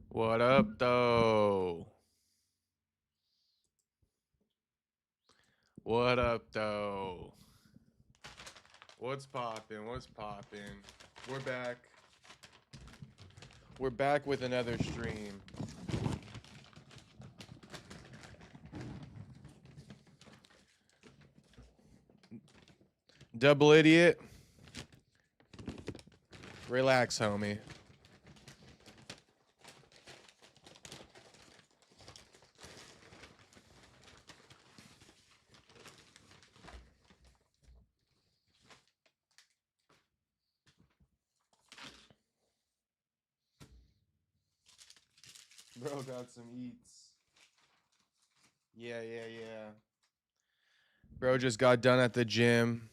What up, though? What up, though? What's poppin'? What's poppin'? We're back. We're back with another stream. Double idiot. Relax, homie. Bro got some eats. Yeah. Bro just got done at the gym.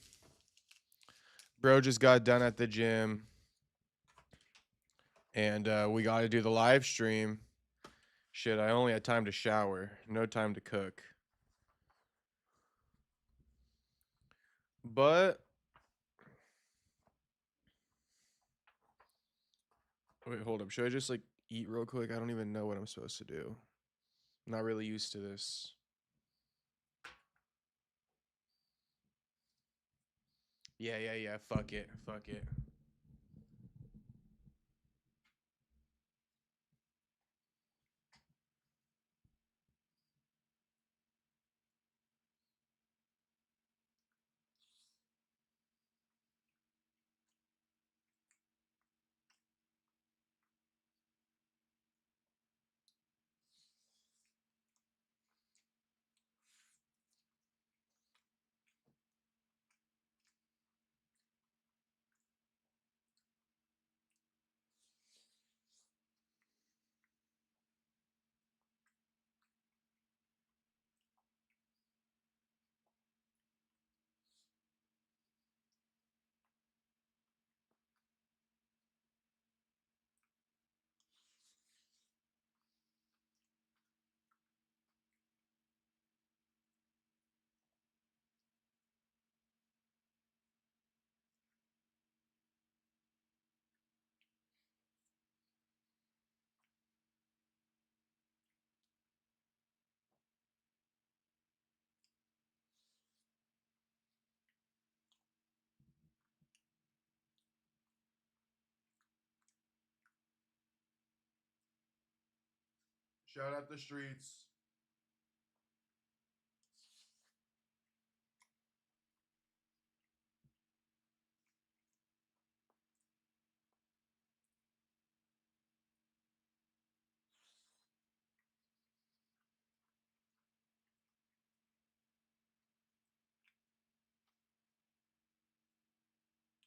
And we got to do the live stream. Shit, I only had time to shower. No time to cook. But wait, hold up. Should I just like eat real quick? I don't even know what I'm supposed to do. I'm not really used to this. Yeah. Fuck it. Shout out the streets.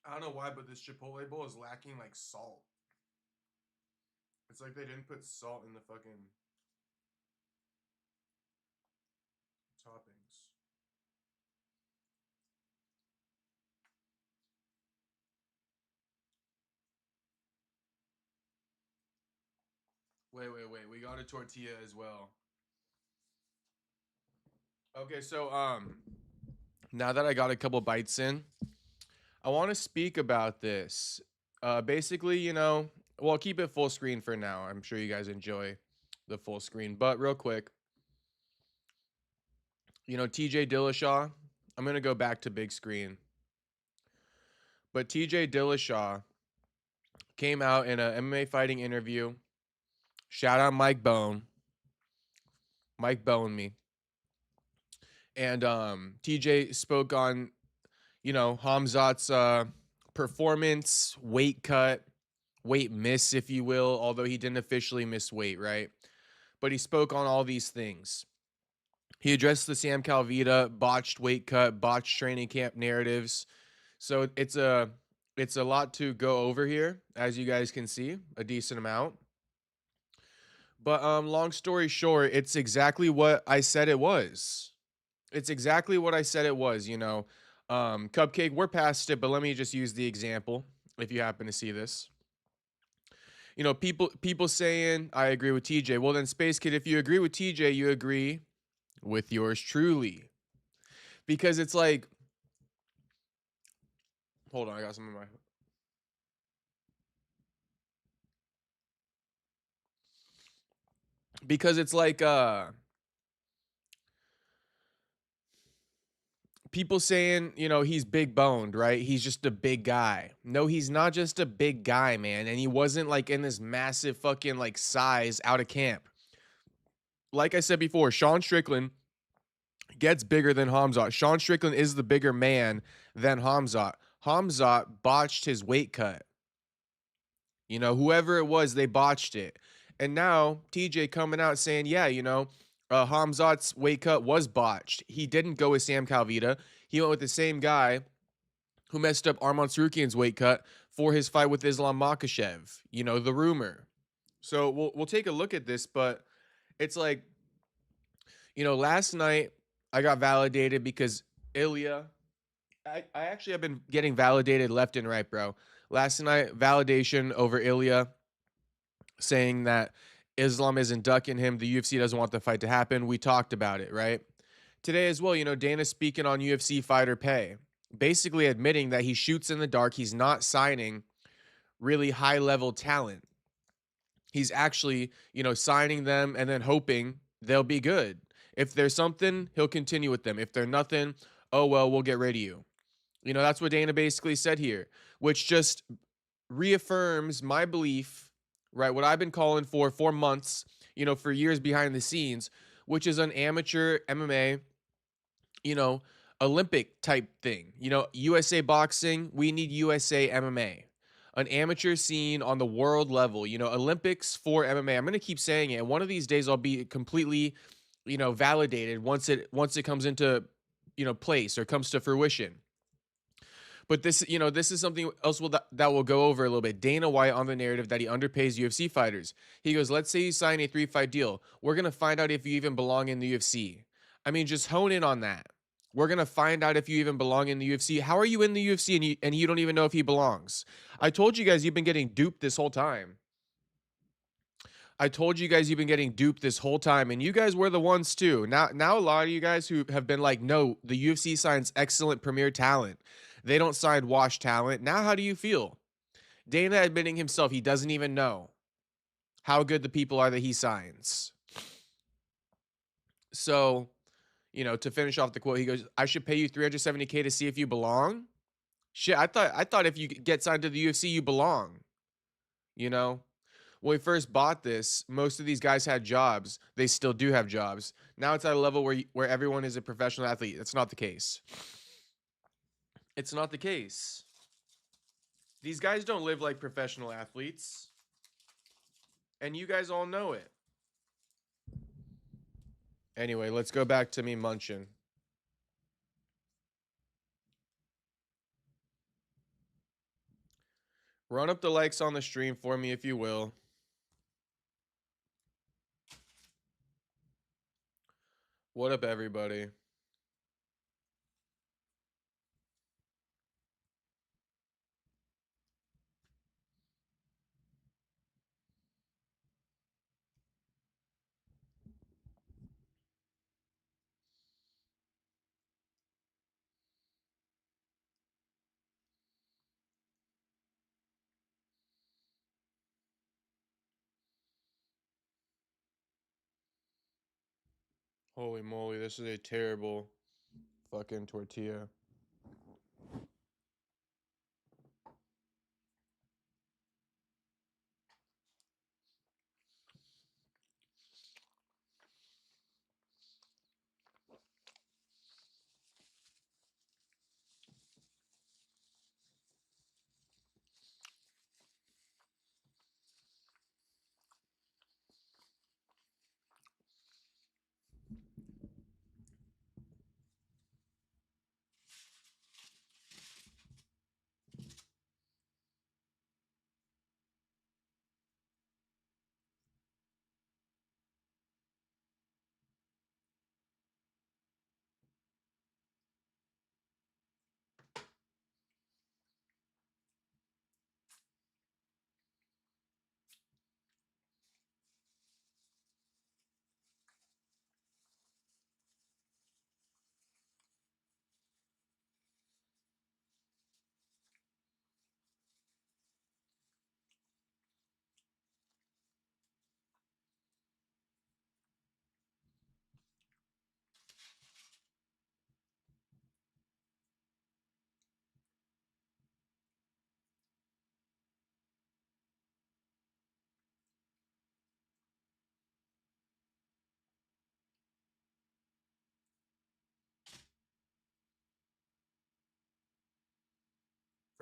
I don't know why, but this Chipotle bowl is lacking like salt. It's like they didn't put salt in the fucking toppings. Wait. We got a tortilla as well. Okay, so now that I got a couple bites in, I want to speak about this. Basically, well, I'll keep it full screen for now. I'm sure you guys enjoy the full screen, but real quick, TJ Dillashaw, I'm going to go back to big screen. But TJ Dillashaw came out in a MMA fighting interview. Shout out Mike Bone. Mike Bone me. And TJ spoke on, Khamzat's performance, weight cut, weight miss, if you will, although he didn't officially miss weight, right? But he spoke on all these things. He addressed the Sam Calvita botched weight cut, botched training camp narratives. So it's a lot to go over here, as you guys can see, a decent amount. But long story short, it's exactly what I said it was. It's exactly what I said it was. Cupcake, we're past it, but let me just use the example if you happen to see this. People saying I agree with TJ. Well, then Space Kid, if you agree with TJ, you agree with yours truly. Because it's like, hold on, I got some in my. because it's like people saying, he's big boned, right? He's just a big guy. No, he's not just a big guy, man. And he wasn't like in this massive fucking like size out of camp. Like I said before, Sean Strickland gets bigger than Khamzat. Sean Strickland is the bigger man than Khamzat. Khamzat botched his weight cut. Whoever it was, they botched it. And now TJ coming out saying, yeah, Hamzat's weight cut was botched. He didn't go with Sam Calvita. He went with the same guy who messed up Arman Sarukian's weight cut for his fight with Islam Makhachev. The rumor. So we'll take a look at this, but it's like, last night I got validated because Ilya. I actually have been getting validated left and right, bro. Last night, validation over Ilya saying that Islam isn't ducking him. The UFC doesn't want the fight to happen. We talked about it, right? Today as well, Dana speaking on UFC fighter pay, basically admitting that he shoots in the dark. He's not signing really high level talent. He's actually, signing them and then hoping they'll be good. If there's something, he'll continue with them. If they're nothing, oh, well, we'll get rid of you. That's what Dana basically said here, which just reaffirms my belief, right? What I've been calling for months, for years behind the scenes, which is an amateur MMA, Olympic type thing. USA boxing, we need USA MMA. An amateur scene on the world level, Olympics for MMA. I'm going to keep saying it. And one of these days I'll be completely, validated once it comes into, place or comes to fruition. But this is something else that will go over a little bit. Dana White on the narrative that he underpays UFC fighters. He goes, let's say you sign a 3-fight deal. We're going to find out if you even belong in the UFC. I mean, just hone in on that. We're going to find out if you even belong in the UFC. How are you in the UFC and you don't even know if he belongs? I told you guys you've been getting duped this whole time. And you guys were the ones too. Now a lot of you guys who have been like, no, the UFC signs excellent premier talent. They don't sign wash talent. Now how do you feel? Dana admitting himself he doesn't even know how good the people are that he signs. So, to finish off the quote, he goes, I should pay you $370K to see if you belong? Shit, I thought if you get signed to the UFC, you belong. When we first bought this, most of these guys had jobs. They still do have jobs. Now it's at a level where everyone is a professional athlete. That's not the case. It's not the case. These guys don't live like professional athletes. And you guys all know it. Anyway, let's go back to me munching. Run up the likes on the stream for me if you will. What up, everybody? Holy moly, this is a terrible fucking tortilla.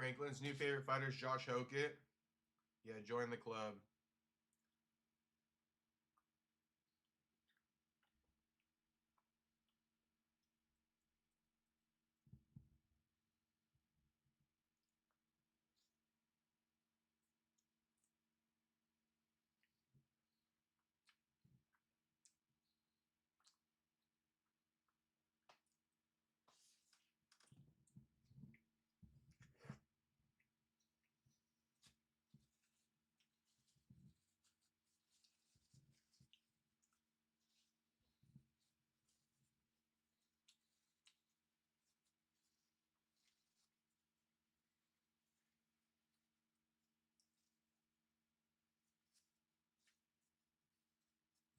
Franklin's new favorite fighter is Josh Hokett. Yeah, join the club.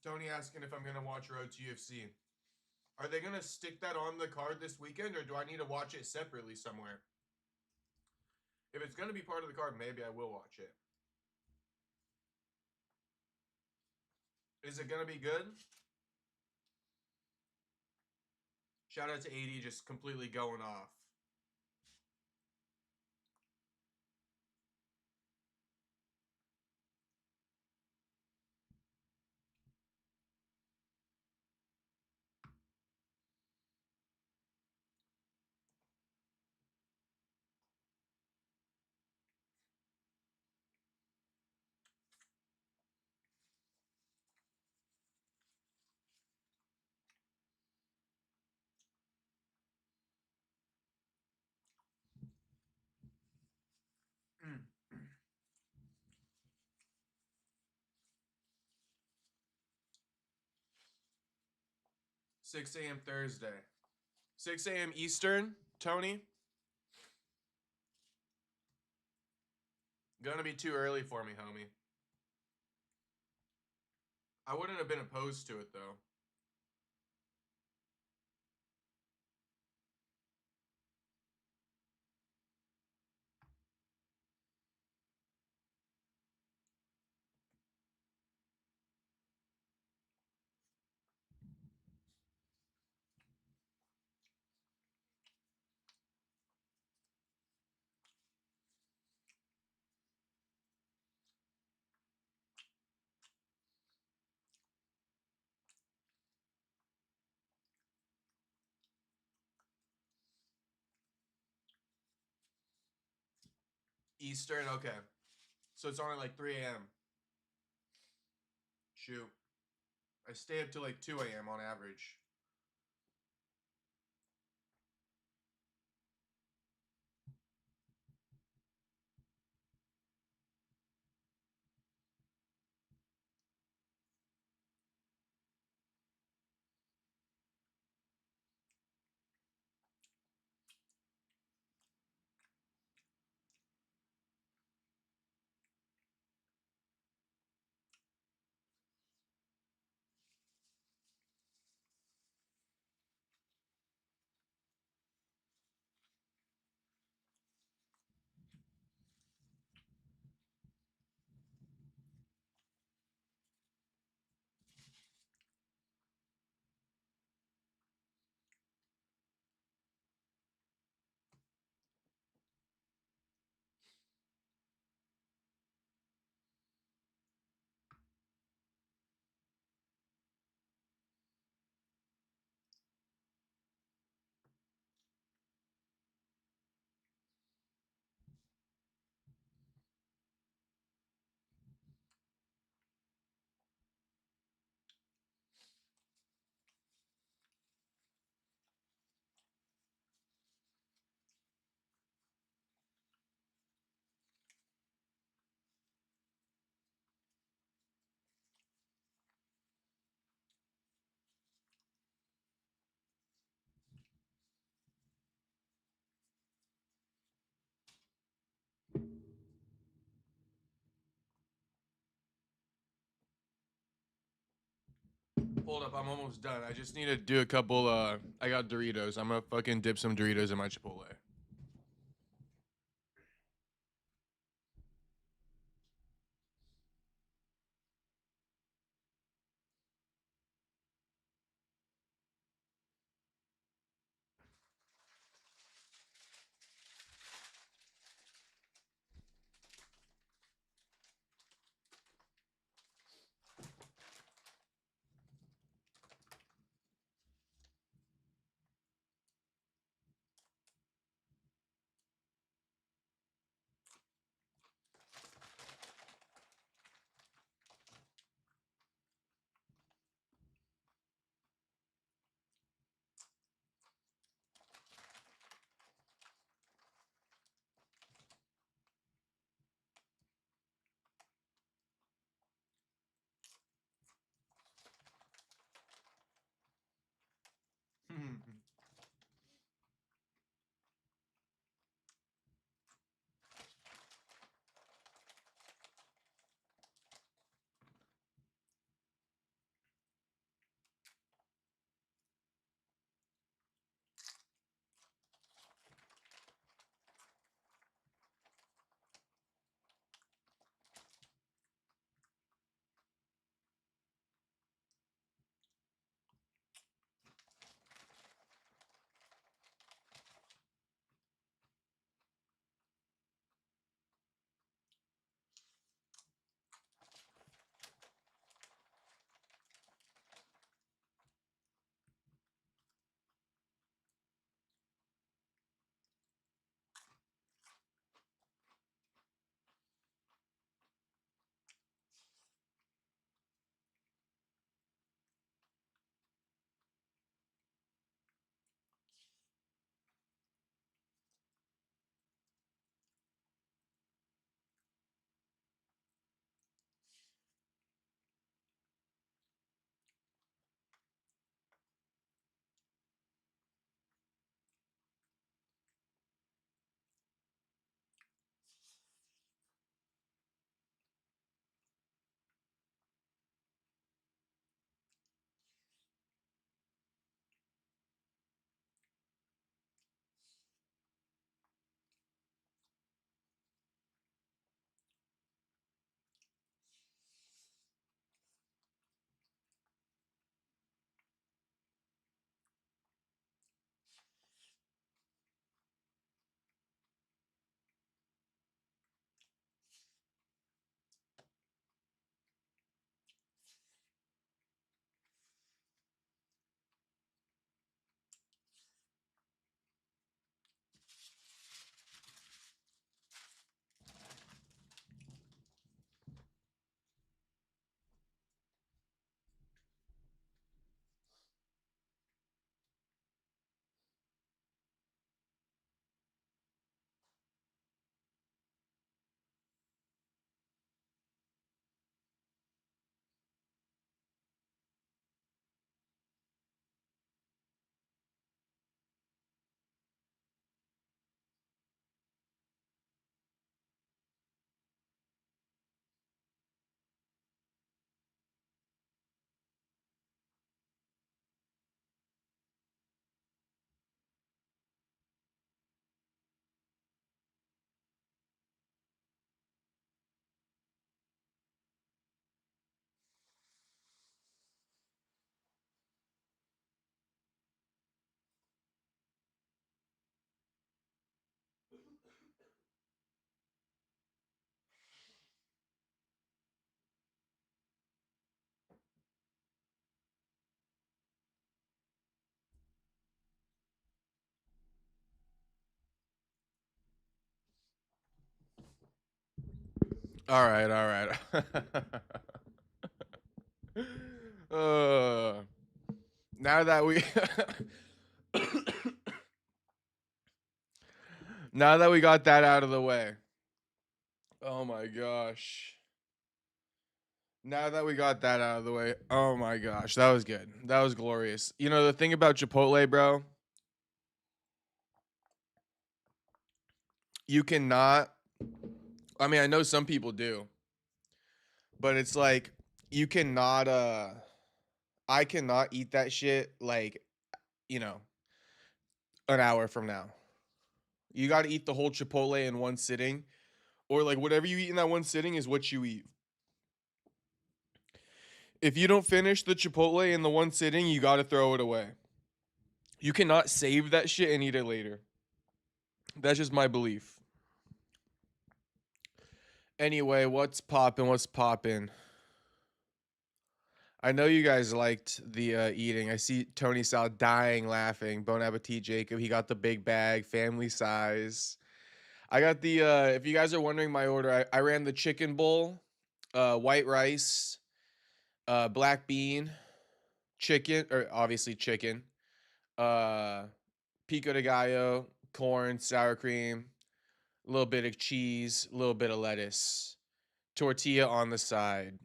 Tony asking if I'm going to watch Road to UFC. Are they going to stick that on the card this weekend, or do I need to watch it separately somewhere? If it's going to be part of the card, maybe I will watch it. Is it going to be good? Shout out to AD just completely going off. Mm. 6 a.m. Thursday. 6 a.m. Eastern, Tony? Gonna be too early for me, homie. I wouldn't have been opposed to it, though. Eastern, okay. So it's only like 3 a.m. Shoot. I stay up till like 2 a.m. on average. Hold up, I'm almost done. I just need to do a couple, I got Doritos. I'm gonna fucking dip some Doritos in my Chipotle. All right, all right. uh, now that we now that we got that out of the way. Oh my gosh. Now that we got that out of the way. Oh my gosh, that was good. That was glorious. You know the thing about Chipotle, bro, you cannot, I mean, I know some people do, but it's like you cannot I cannot eat that shit like, you know, an hour from now. You got to eat the whole Chipotle in one sitting, or like whatever you eat in that one sitting is what you eat. If you don't finish the Chipotle in the one sitting, you got to throw it away. You cannot save that shit and eat it later. That's just my belief. Anyway, what's poppin'? What's poppin'? I know you guys liked the eating. I see Tony Sal dying laughing. Bon appetit, Jacob. He got the big bag, family size. I got the, if you guys are wondering my order, I ran the chicken bowl, white rice, black bean, chicken, or obviously chicken, uh, pico de gallo, corn, sour cream, a little bit of cheese, a little bit of lettuce, tortilla on the side.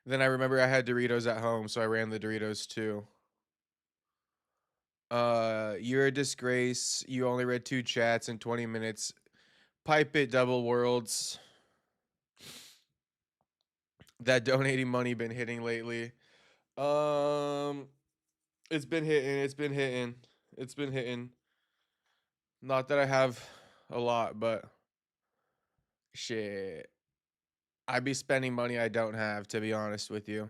Then I remember I had Doritos at home, so I ran the Doritos too. You're a disgrace. You only read 2 chats in 20 minutes. Pipe it, Double Worlds. That donating money been hitting lately? Um, it's been hitting. It's been hitting. It's been hitting. Not that I have a lot, but shit. I be spending money I don't have, to be honest with you.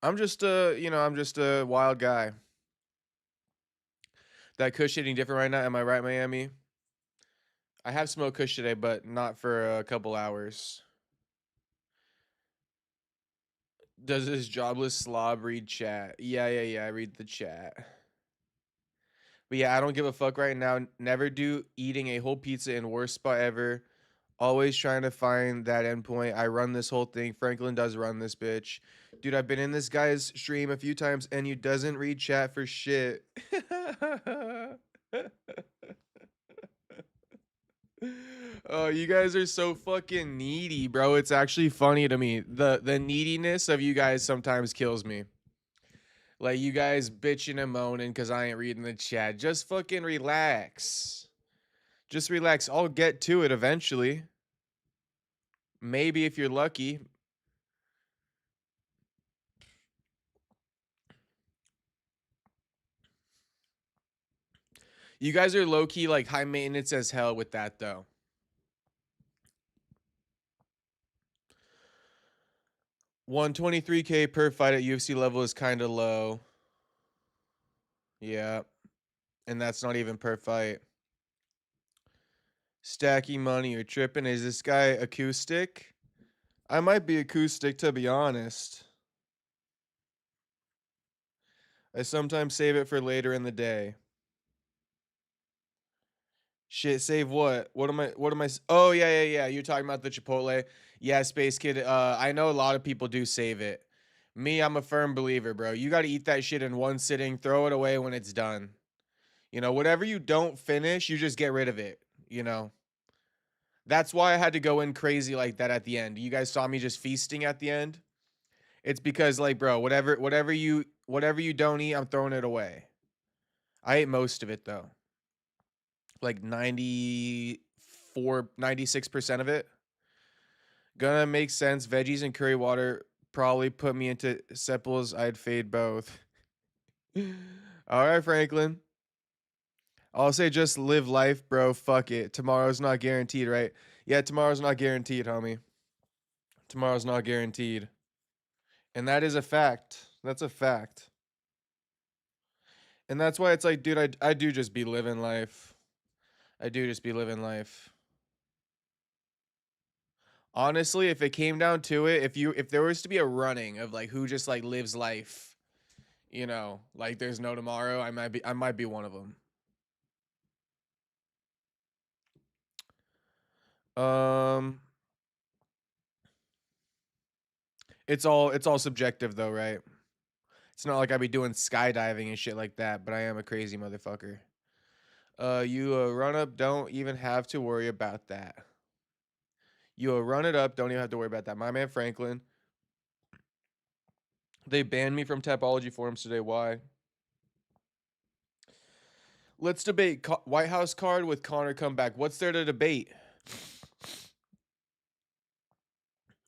I'm just I'm just a wild guy. That Kush hitting different right now. Am I right, Miami? I have smoked Kush today, but not for a couple hours. Does this jobless slob read chat? Yeah. I read the chat. But yeah, I don't give a fuck right now. Never do eating a whole pizza in worst spot ever. Always trying to find that endpoint. I run this whole thing. Franklin does run this bitch. Dude, I've been in this guy's stream a few times and you doesn't read chat for shit. Oh, you guys are so fucking needy, bro. It's actually funny to me. The neediness of you guys sometimes kills me. Like you guys bitching and moaning because I ain't reading the chat. Just fucking relax. Just relax. I'll get to it eventually. Maybe if you're lucky. You guys are low key like high maintenance as hell with that though. 123K per fight at UFC level is kind of low. Yeah. And that's not even per fight. Stacking money or tripping. Is this guy acoustic? I might be acoustic to be honest. I sometimes save it for later in the day. Shit, save what? What am I Oh, yeah. You're talking about the Chipotle. Yeah, Space Kid. I know a lot of people do save it. Me, I'm a firm believer, bro. You got to eat that shit in one sitting, throw it away when it's done. You know, whatever you don't finish, you just get rid of it, you know. That's why I had to go in crazy like that at the end. You guys saw me just feasting at the end. It's because like, bro, whatever you don't eat, I'm throwing it away. I ate most of it though. Like 96% of it. Gonna make sense. Veggies and curry water probably put me into sepals. I'd fade both. All right, Franklin. I'll say just live life, bro. Fuck it. Tomorrow's not guaranteed, right? Yeah, tomorrow's not guaranteed, homie. Tomorrow's not guaranteed. And that is a fact. That's a fact. And that's why it's like, dude, I do just be living life. I do just be living life. Honestly, if it came down to it, if there was to be a running of like who just like lives life, you know, like there's no tomorrow, I might be one of them. Um, it's all subjective though, right? It's not like I be doing skydiving and shit like that, but I am a crazy motherfucker. You run up, don't even have to worry about that. You run it up, don't even have to worry about that. My man Franklin. They banned me from Tapology forums today. Why? Let's debate White House card with Connor comeback. What's there to debate?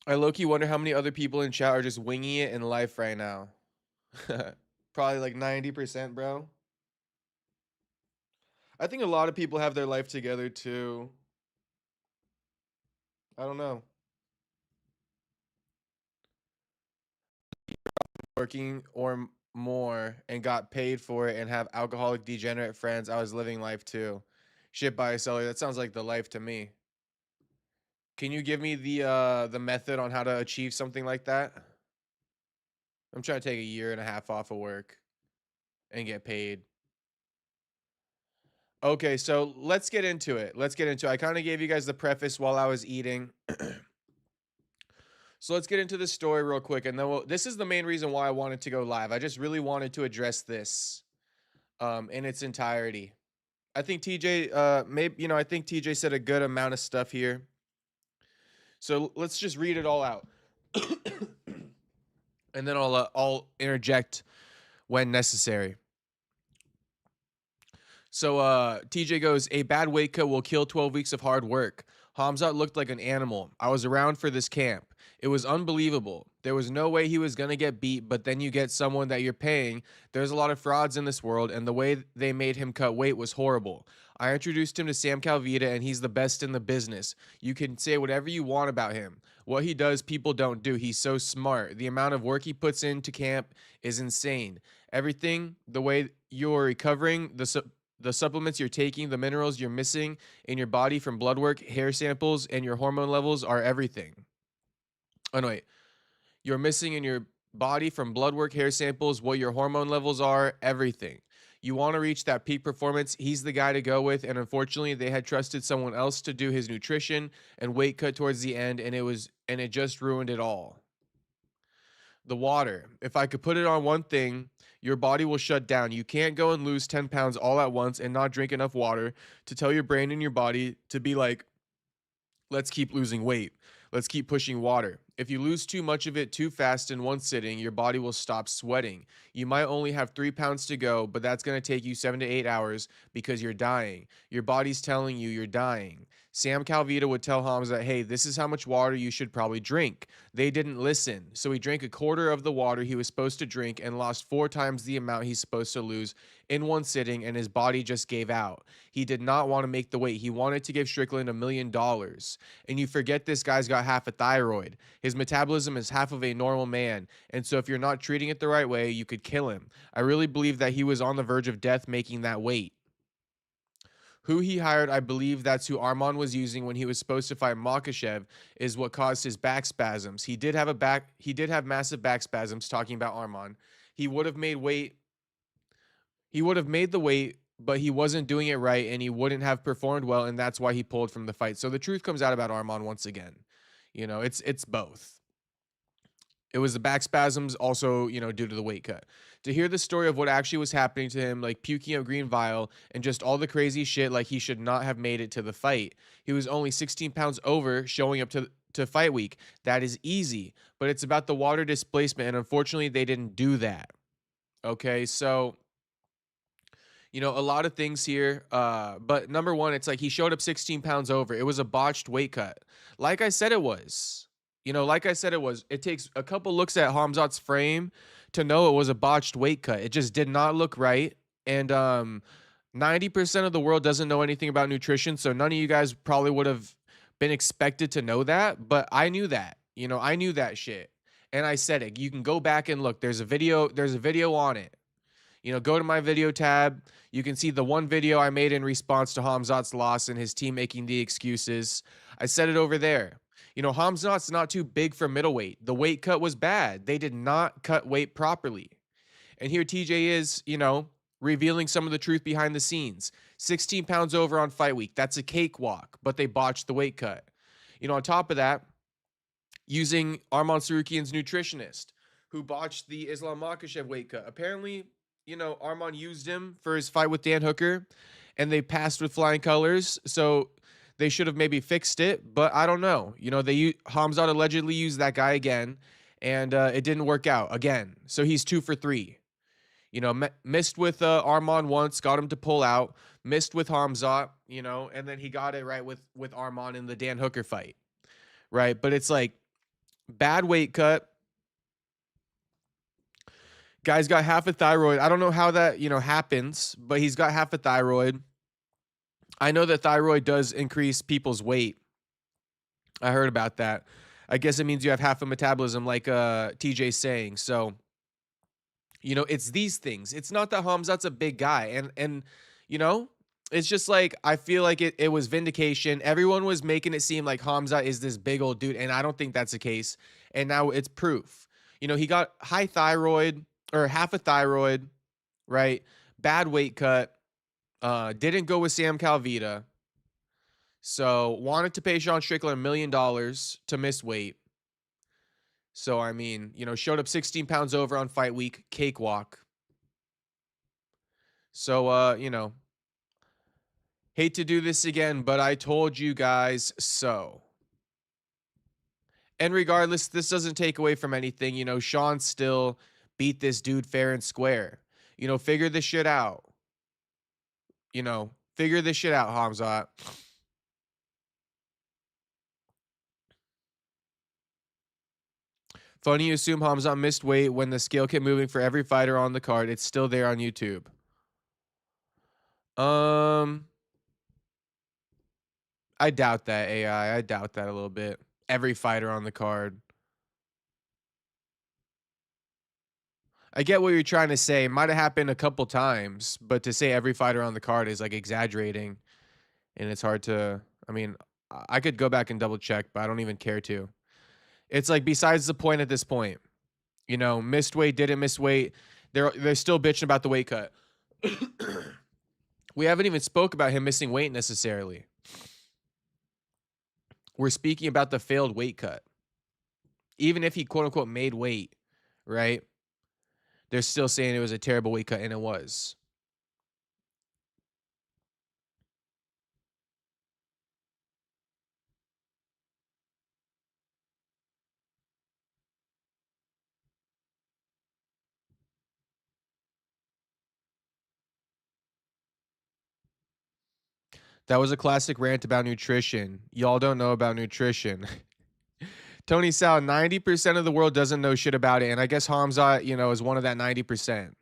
I low-key wonder how many other people in chat are just winging it in life right now. Probably like 90%, bro. I think a lot of people have their life together too. I don't know. Working or more and got paid for it and have alcoholic degenerate friends. I was living life too. Shit by a seller. That sounds like the life to me. Can you give me the method on how to achieve something like that? I'm trying to take a year and a half off of work and get paid. Okay, so let's get into it. I kind of gave you guys the preface while I was eating. So let's get into the story real quick, and then this is the main reason why I wanted to go live. I just really wanted to address this in its entirety. I think TJ I think TJ said a good amount of stuff here. So let's just read it all out. And then I'll interject when necessary. So TJ goes, a bad weight cut will kill 12 weeks of hard work. Khamzat looked like an animal. I was around for this camp. It was unbelievable. There was no way he was going to get beat, but then you get someone that you're paying. There's a lot of frauds in this world, and the way they made him cut weight was horrible. I introduced him to Sam Calvita, and he's the best in the business. You can say whatever you want about him. What he does, people don't do. He's so smart. The amount of work he puts into camp is insane. Everything, the way you're recovering, the supplements you're taking, the minerals you're missing in your body from blood work, hair samples, and your hormone levels are everything. Oh, no, wait. You're missing in your body from blood work, hair samples, what your hormone levels are, everything. You want to reach that peak performance, he's the guy to go with, and unfortunately, they had trusted someone else to do his nutrition and weight cut towards the end, and it just ruined it all. The water. If I could put it on one thing, your body will shut down. You can't go and lose 10 pounds all at once and not drink enough water to tell your brain and your body to be like, let's keep losing weight. Let's keep pushing water. If you lose too much of it too fast in one sitting, your body will stop sweating. You might only have 3 pounds to go, but that's going to take you 7 to 8 hours because you're dying. Your body's telling you you're dying. Sam Calvita would tell Khamzat, hey, this is how much water you should probably drink. They didn't listen, so he drank a quarter of the water he was supposed to drink and lost 4 times the amount he's supposed to lose in one sitting, and his body just gave out. He did not want to make the weight. He wanted to give Strickland $1 million. And you forget this guy's got half a thyroid. His metabolism is half of a normal man, and so if you're not treating it the right way, you could kill him. I really believe that he was on the verge of death making that weight. Who he hired, I believe that's who Arman was using when he was supposed to fight Makhachev, is what caused his back spasms. He did have massive back spasms, talking about Arman. He would have made the weight, but he wasn't doing it right, and he wouldn't have performed well, and that's why he pulled from the fight. So the truth comes out about Arman once again. You know, it's both. It was the back spasms, also, due to the weight cut. To hear the story of what actually was happening to him, like puking up green vial and just all the crazy shit, like he should not have made it to the fight. He was only 16 pounds over showing up to fight week. That is easy, but it's about the water displacement, and unfortunately, they didn't do that. Okay, so a lot of things here. But number one, it's like he showed up 16 pounds over. It was a botched weight cut. Like I said, it was. It takes a couple looks at Khamzat's frame to know it was a botched weight cut. It just did not look right. And 90% of the world doesn't know anything about nutrition, so none of you guys probably would have been expected to know that. But I knew that. I knew that shit. And I said it. You can go back and look. There's a video on it. Go to my video tab. You can see the one video I made in response to Khamzat's loss and his team making the excuses. I said it over there. Khamzat's not too big for middleweight. The weight cut was bad. They did not cut weight properly. And here TJ is, revealing some of the truth behind the scenes. 16 pounds over on fight week. That's a cakewalk, but they botched the weight cut. On top of that, using Arman Sarukian's nutritionist, who botched the Islam Makhachev weight cut. Apparently, Arman used him for his fight with Dan Hooker, and they passed with flying colors. So they should have maybe fixed it, but I don't know. Khamzat allegedly used that guy again, and it didn't work out again. So he's 2 for 3. Missed with Arman once, got him to pull out. Missed with Khamzat, and then he got it right with Arman in the Dan Hooker fight, right? But it's like bad weight cut. Guy's got half a thyroid. I don't know how that happens, but he's got half a thyroid. I know that thyroid does increase people's weight. I heard about that. I guess it means you have half a metabolism, like TJ's saying. So, it's these things. It's not that Khamzat's a big guy. And it's just like, I feel like it was vindication. Everyone was making it seem like Khamzat is this big old dude, and I don't think that's the case. And now it's proof. He got high thyroid, or half a thyroid, right? Bad weight cut. Didn't go with Sam Calvita. So wanted to pay Sean Strickland $1 million to miss weight. So, I mean, showed up 16 pounds over on fight week, cakewalk. So, hate to do this again, but I told you guys so. And regardless, this doesn't take away from anything. Sean still beat this dude fair and square. Figure this shit out. Figure this shit out, Khamzat. Funny you assume Khamzat missed weight when the scale kept moving for every fighter on the card. It's still there on YouTube. I doubt that, AI. I doubt that a little bit. Every fighter on the card. I get what you're trying to say. It might have happened a couple times, but to say every fighter on the card is like exaggerating, and it's hard to. I mean, I could go back and double check, but I don't even care to. It's like besides the point at this point. Missed weight, didn't miss weight. They're still bitching about the weight cut. We haven't even spoke about him missing weight necessarily. We're speaking about the failed weight cut. Even if he quote unquote made weight, right? They're still saying it was a terrible weight cut, and it was. That was a classic rant about nutrition. Y'all don't know about nutrition. Tony Sal, 90% of the world doesn't know shit about it. And I guess Khamzat, is one of that 90%.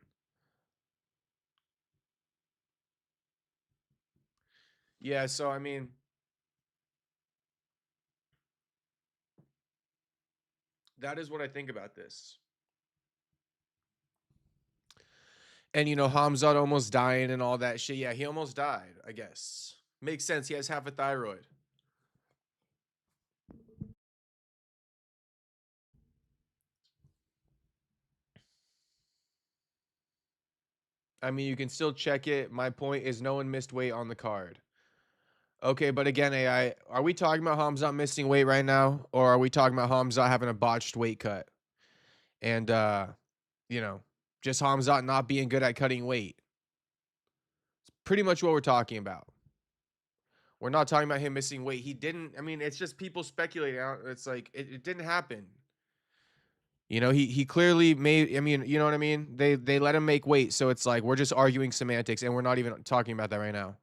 Yeah, so I mean, that is what I think about this. And Khamzat almost dying and all that shit. Yeah, he almost died, I guess. Makes sense. He has half a thyroid. I mean, you can still check it. My point is no one missed weight on the card. Okay, but again, AI, are we talking about Khamzat missing weight right now? Or are we talking about Khamzat having a botched weight cut? And, just Khamzat not being good at cutting weight. It's pretty much what we're talking about. We're not talking about him missing weight. He didn't. I mean, it's just people speculating. It's like it didn't happen. He clearly made. I mean, you know what I mean. They let him make weight, so it's like we're just arguing semantics, and we're not even talking about that right now.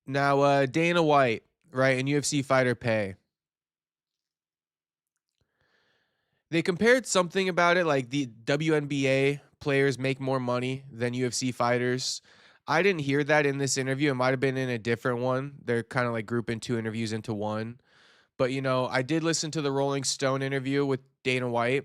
Now, Dana White, right, and UFC fighter pay. They compared something about it, like the WNBA players make more money than UFC fighters. I didn't hear that in this interview. It might have been in a different one. They're kind of like grouping 2 interviews into one. But, I did listen to the Rolling Stone interview with Dana White.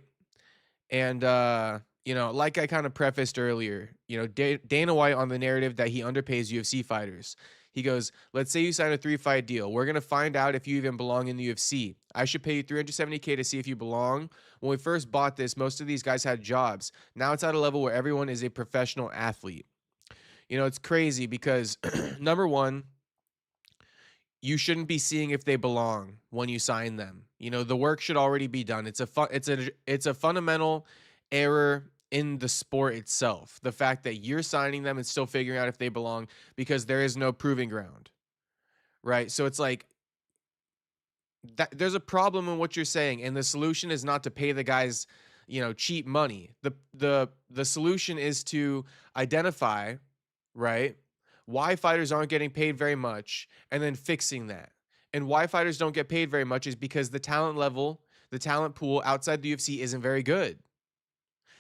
And, like I kind of prefaced earlier, Dana White on the narrative that he underpays UFC fighters. He goes, let's say you sign a 3-fight deal. We're going to find out if you even belong in the UFC. I should pay you $370K to see if you belong. When we first bought this, most of these guys had jobs. Now it's at a level where everyone is a professional athlete. You know, it's crazy because number one, you shouldn't be seeing if they belong when you sign them. You know, the work should already be done. It's a fundamental error in the sport itself. The fact that you're signing them and still figuring out if they belong because there is no proving ground. Right? So it's like that there's a problem in what you're saying, and the solution is not to pay the guys, you know, cheap money. The solution is to identify, right, why fighters aren't getting paid very much, and then fixing that. And why fighters don't get paid very much is because the talent level, the talent pool outside the UFC isn't very good.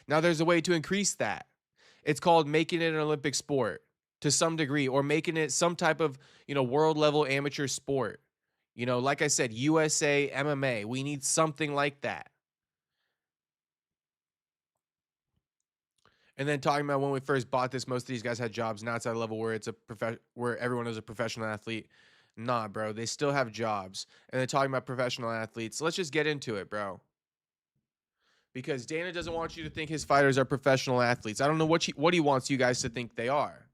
Now there's a way to increase that. It's called making it an Olympic sport to some degree, or making it some type of, you know, world level amateur sport. You know, like I said, USA MMA. We need something like that. And then talking about when we first bought this, most of these guys had jobs. Now it's at a level where where everyone is a professional athlete. Nah, bro, they still have jobs. And then talking about professional athletes, let's just get into it, bro. Because Dana doesn't want you to think his fighters are professional athletes. I don't know what he wants you guys to think they are.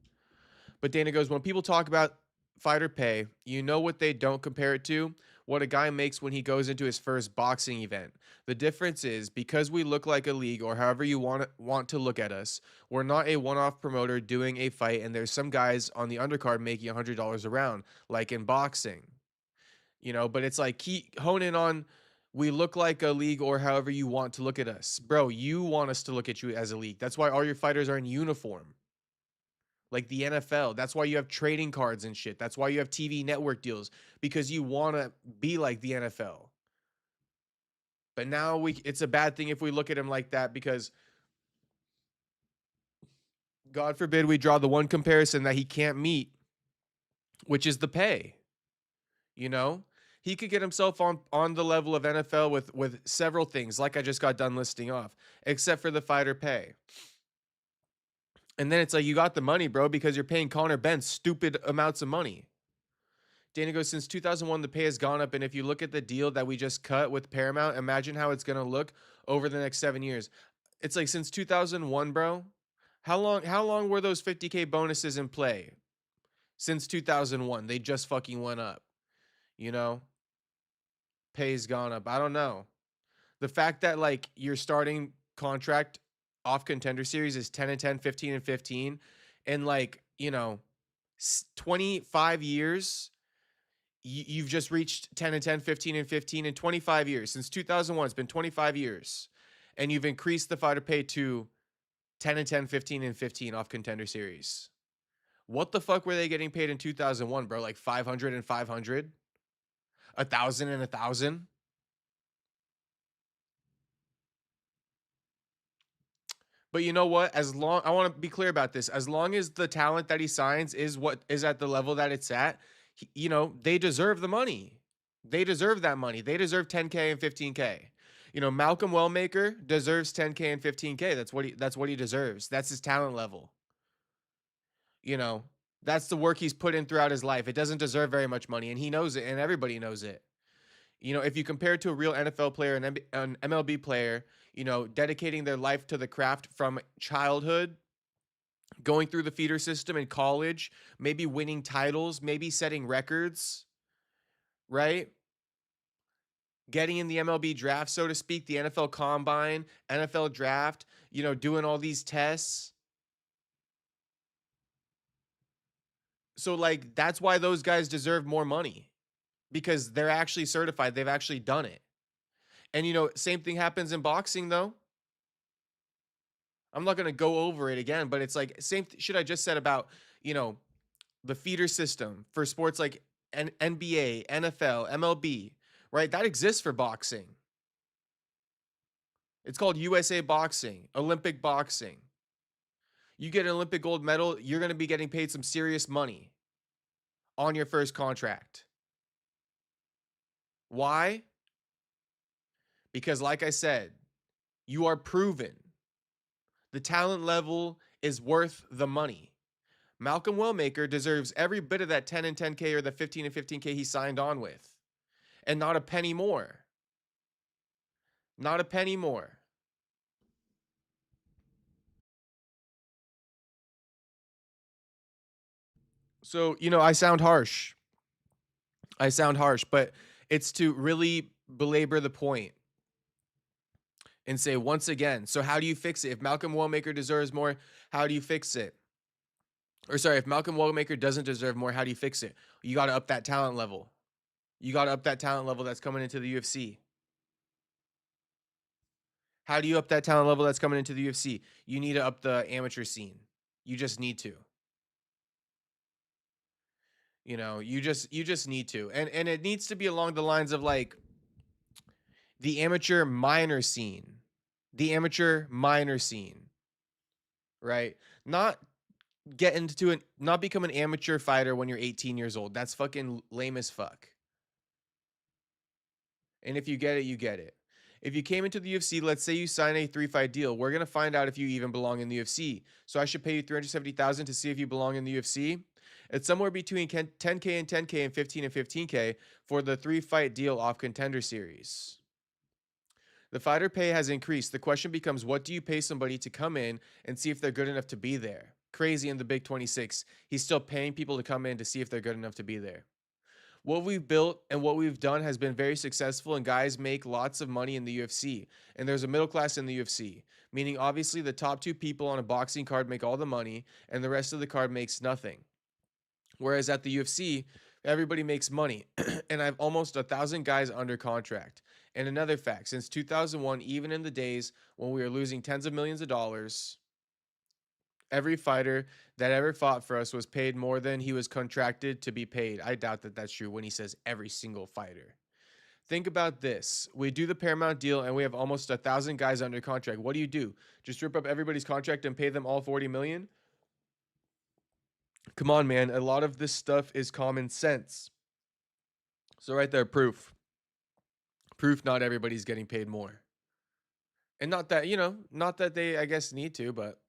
But Dana goes, when people talk about fighter pay, you know what they don't compare it to? What a guy makes when he goes into his first boxing event. The difference is because we look like a league, or however you want to look at us, we're not a one-off promoter doing a fight, and there's some guys on the undercard making $100 a round, like in boxing. You know, but it's like hone in on we look like a league, or however you want to look at us. Bro, you want us to look at you as a league. That's why all your fighters are in uniform. Like the NFL. That's why you have trading cards and shit. That's why you have TV network deals, because you want to be like the NFL. But now it's a bad thing if we look at him like that, because God forbid we draw the one comparison that he can't meet, which is the pay. You know? He could get himself on the level of NFL with several things, like I just got done listing off, except for the fighter pay. And then it's like, you got the money, bro, because you're paying Conor Benn stupid amounts of money. Dana goes, since 2001, the pay has gone up. And if you look at the deal that we just cut with Paramount, imagine how it's going to look over the next 7 years. It's like, since 2001, bro, how long were those 50K bonuses in play? Since 2001, they just fucking went up. You know, pay's gone up. I don't know. The fact that like your starting contract off Contender Series is 10 and 10, 15 and 15, and like, you know, 25 years, you've just reached 10 and 10, 15 and 15 in 25 years. Since 2001, it's been 25 years. And you've increased the fighter pay to 10 and 10, 15 and 15 off Contender Series. What the fuck were they getting paid in 2001, bro? Like 500 and 500? 1,000 and 1,000? But you know what? I want to be clear about this. As long as the talent that he signs is what is at the level that it's at, you know, they deserve the money. They deserve that money. They deserve 10K and 15K. You know, Malcolm Wellmaker deserves 10K and 15K. That's what he deserves. That's his talent level. You know, that's the work he's put in throughout his life. It doesn't deserve very much money, and he knows it, and everybody knows it. You know, if you compare it to a real NFL player and an MLB player, you know, dedicating their life to the craft from childhood, going through the feeder system in college, maybe winning titles, maybe setting records, right? Getting in the MLB draft, so to speak, the NFL combine, NFL draft, you know, doing all these tests. So, like, that's why those guys deserve more money, because they're actually certified. They've actually done it. And, you know, same thing happens in boxing, though. I'm not going to go over it again, but it's like same shit I just said about, you know, the feeder system for sports like NBA, NFL, MLB, right? That exists for boxing. It's called USA Boxing, Olympic Boxing. You get an Olympic gold medal, you're going to be getting paid some serious money on your first contract. Why? Because, like I said, you are proven. The talent level is worth the money. Malcolm Wellmaker deserves every bit of that 10 and 10K or the 15 and 15K he signed on with, and not a penny more. Not a penny more. So, I sound harsh. I sound harsh, but it's to really belabor the point and say once again, so how do you fix it? If Malcolm Wellmaker deserves more, how do you fix it? Or sorry, if Malcolm Wellmaker doesn't deserve more, how do you fix it? You got to up that talent level. You got to up that talent level that's coming into the UFC. How do you up that talent level that's coming into the UFC? You need to up the amateur scene. You just need to. You just need to. And it needs to be along the lines of like the amateur minor scene. The amateur minor scene, right? Not get into it, not become an amateur fighter when you're 18 years old. That's fucking lame as fuck. And if you get it, you get it. If you came into the UFC, let's say you sign a 3-fight deal, we're gonna find out if you even belong in the UFC. So I should pay you 370,000 to see if you belong in the UFC. It's somewhere between 10K and 10K and 15 and 15K for the 3-fight deal off Contender Series. The fighter pay has increased. The question becomes, what do you pay somebody to come in and see if they're good enough to be there? Crazy in the Big 26. He's still paying people to come in to see if they're good enough to be there. What we've built and what we've done has been very successful, and guys make lots of money in the UFC. And there's a middle class in the UFC, meaning obviously the top 2 people on a boxing card make all the money, and the rest of the card makes nothing. Whereas at the UFC, everybody makes money. And I have almost 1,000 guys under contract. And another fact, since 2001, even in the days when we were losing tens of millions of dollars, every fighter that ever fought for us was paid more than he was contracted to be paid. I doubt that that's true when he says every single fighter. Think about this. We do the Paramount deal and we have almost 1,000 guys under contract. What do? Just rip up everybody's contract and pay them all 40 million? Come on, man. A lot of this stuff is common sense. So right there, proof. Proof not everybody's getting paid more. And not that they, I guess, need to, but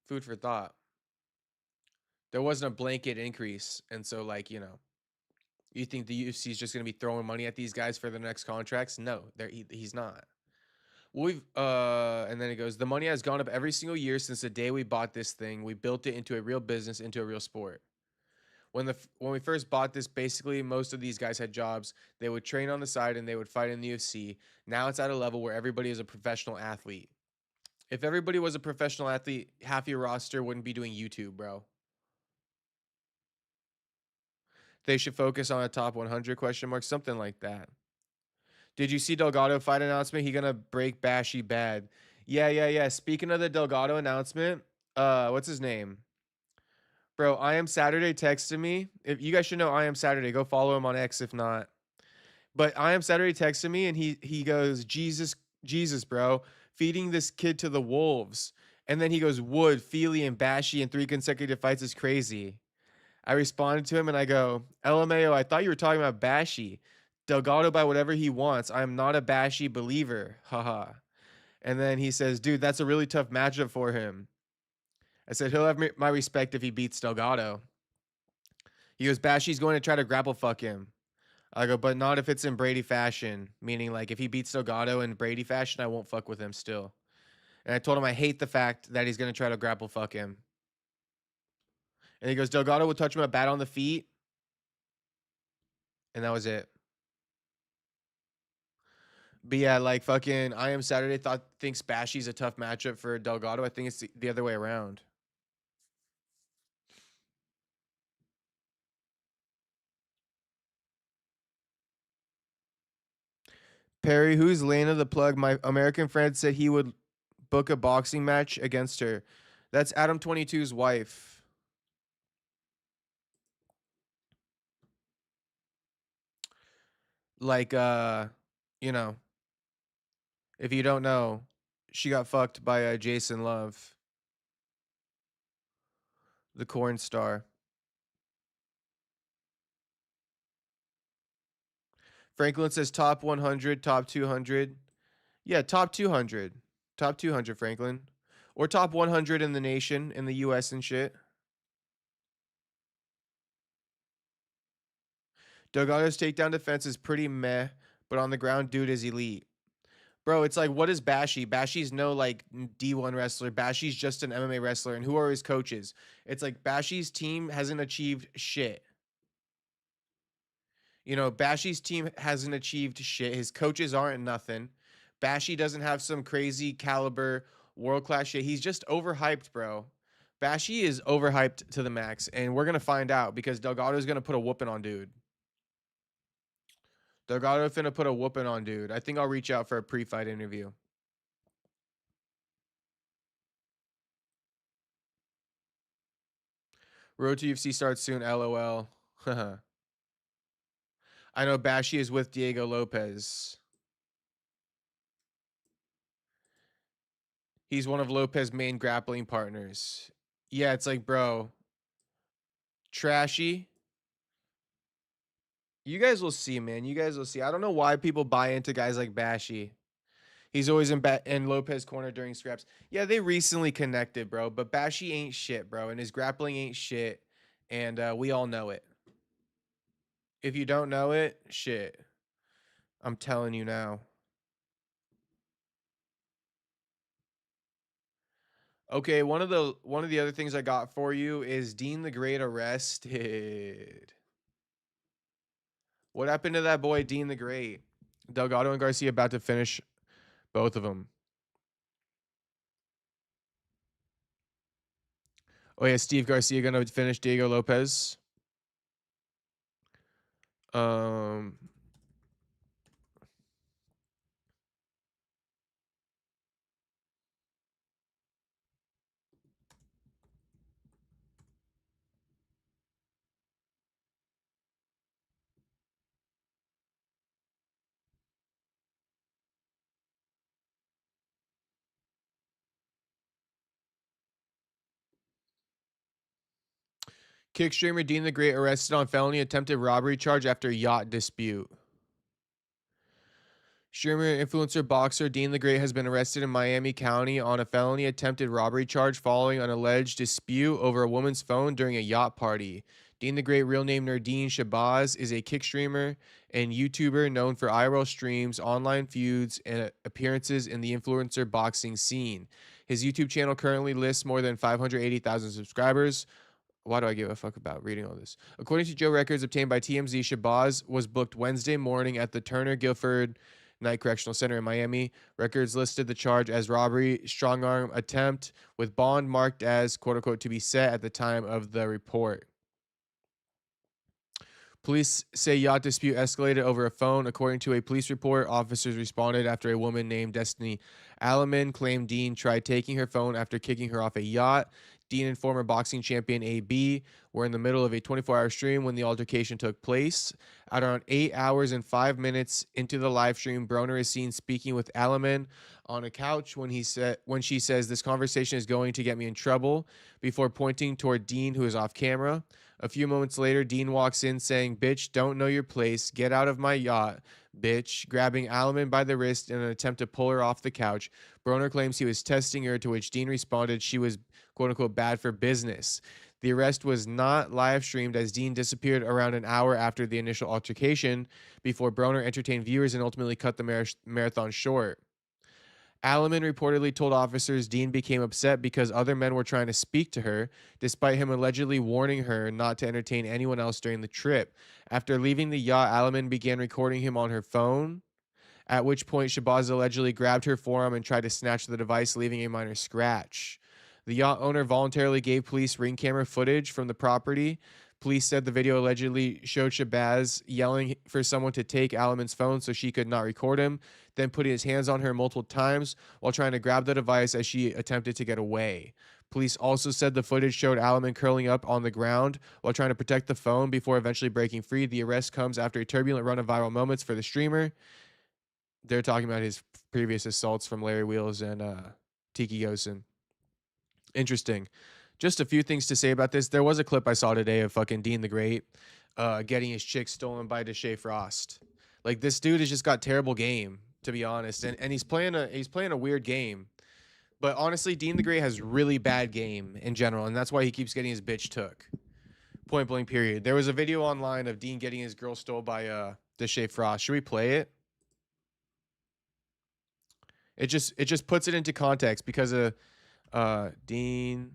food for thought. There wasn't a blanket increase. And so, like, you think the UFC is just going to be throwing money at these guys for their next contracts? No, he's not. And then it goes, the money has gone up every single year since the day we bought this thing. We built it into a real business, into a real sport. When we first bought this, basically most of these guys had jobs. They would train on the side and they would fight in the UFC. Now it's at a level where everybody is a professional athlete. If everybody was a professional athlete, half your roster wouldn't be doing YouTube, bro. They should focus on a top 100 question mark, something like that. Did you see Delgado fight announcement? He gonna break Bashy bad. Yeah. Speaking of the Delgado announcement, what's his name? Bro, I Am Saturday texted me. If you guys should know I Am Saturday, go follow him on X if not. But I Am Saturday texted me and he goes, Jesus, bro, feeding this kid to the wolves. And then he goes, Wood, Feely, and Bashy in 3 consecutive fights is crazy. I responded to him and I go, LMAO, I thought you were talking about Bashy. Delgado by whatever he wants. I'm not a Bashy believer. Haha. And then he says, dude, that's a really tough matchup for him. I said, he'll have my respect if he beats Delgado. He goes, Bashy's going to try to grapple fuck him. I go, but not if it's in Brady fashion. Meaning, like, if he beats Delgado in Brady fashion, I won't fuck with him still. And I told him I hate the fact that he's going to try to grapple fuck him. And he goes, Delgado will touch him a bat on the feet. And that was it. But yeah, like fucking I Am Saturday thinks Bashy's a tough matchup for Delgado. I think it's the other way around. Perry, who's Lena the plug? My American friend said he would book a boxing match against her. That's Adam 22's wife. Like you know, if you don't know, she got fucked by Jason Love, the corn star. Franklin says top 100, top 200. Yeah, top 200. Top 200, Franklin. Or top 100 in the nation, in the US and shit. Delgado's takedown defense is pretty meh, but on the ground, dude is elite. Bro, it's like, what is Bashy? Bashy's no like D1 wrestler. Bashy's just an MMA wrestler. And who are his coaches? It's like Bashy's team hasn't achieved shit. You know, Bashy's team hasn't achieved shit. His coaches aren't nothing. Bashy doesn't have some crazy caliber world class shit. He's just overhyped, bro. Bashy is overhyped to the max, and we're gonna find out because Delgado's gonna put a whooping on dude. Delgado finna put a whooping on dude. I think I'll reach out for a pre-fight interview. Road to UFC starts soon. LOL. I know Bashy is with Diego Lopez. He's one of Lopez's main grappling partners. Yeah, it's like, bro, trashy. You guys will see, man. You guys will see. I don't know why people buy into guys like Bashy. He's always in Lopez corner during scraps. Yeah, they recently connected, bro. But Bashy ain't shit, bro, and his grappling ain't shit, and we all know it. If you don't know it, shit, I'm telling you now. Okay, one of the other things I got for you is Deen the Great arrested. What happened to that boy Deen the Great? Delgado and Garcia about to finish both of them. Oh yeah, Steve Garcia gonna finish Diego Lopez. Um, Kick streamer Deen the Great arrested on felony attempted robbery charge after yacht dispute. Streamer influencer boxer Deen the Great has been arrested in Miami County on a felony attempted robbery charge following an alleged dispute over a woman's phone during a yacht party. Deen the Great, real name Nardine Shabazz, is a kick streamer and YouTuber known for IRL streams, online feuds, and appearances in the influencer boxing scene. His YouTube channel currently lists more than 580,000 subscribers. Why do I give a fuck about reading all this? According to Joe records obtained by TMZ, Shabazz was booked Wednesday morning at the Turner Guilford Night Correctional Center in Miami. Records listed the charge as robbery, strong arm attempt, with bond marked as quote unquote to be set at the time of the report. Police say yacht dispute escalated over a phone. According to a police report, officers responded after a woman named Destiny Alleman claimed Deen tried taking her phone after kicking her off a yacht. Deen and former boxing champion AB were in the middle of a 24-hour stream when the altercation took place. At around 8 hours and 5 minutes into the live stream, Broner is seen speaking with Alleman on a couch when she says this conversation is going to get me in trouble, before pointing toward Deen, who is off camera. A few moments later, Deen walks in saying, "Bitch, don't know your place. Get out of my yacht, bitch," grabbing Alleman by the wrist in an attempt to pull her off the couch. Broner claims he was testing her, to which Deen responded she was quote unquote bad for business. The arrest was not live streamed as Deen disappeared around an hour after the initial altercation, before Broner entertained viewers and ultimately cut the marathon short. Alleman reportedly told officers Deen became upset because other men were trying to speak to her, despite him allegedly warning her not to entertain anyone else during the trip. After leaving the yacht, Alleman began recording him on her phone, at which point Shabazz allegedly grabbed her forearm and tried to snatch the device, leaving a minor scratch. The yacht owner voluntarily gave police ring camera footage from the property. Police said the video allegedly showed Shabazz yelling for someone to take Alleman's phone so she could not record him, then putting his hands on her multiple times while trying to grab the device as she attempted to get away. Police also said the footage showed Alleman curling up on the ground while trying to protect the phone before eventually breaking free. The arrest comes after a turbulent run of viral moments for the streamer. They're talking about his previous assaults from Larry Wheels and Tiki Gosen. Interesting. Just a few things to say about this. There was a clip I saw today of fucking Deen the Great getting his chick stolen by Deshae Frost. Like, this dude has just got terrible game, to be honest. And he's playing a weird game. But honestly, Deen the Great has really bad game in general, and that's why he keeps getting his bitch took. Point blank period. There was a video online of Deen getting his girl stole by Deshae Frost. Should we play it? It just puts it into context because of Deen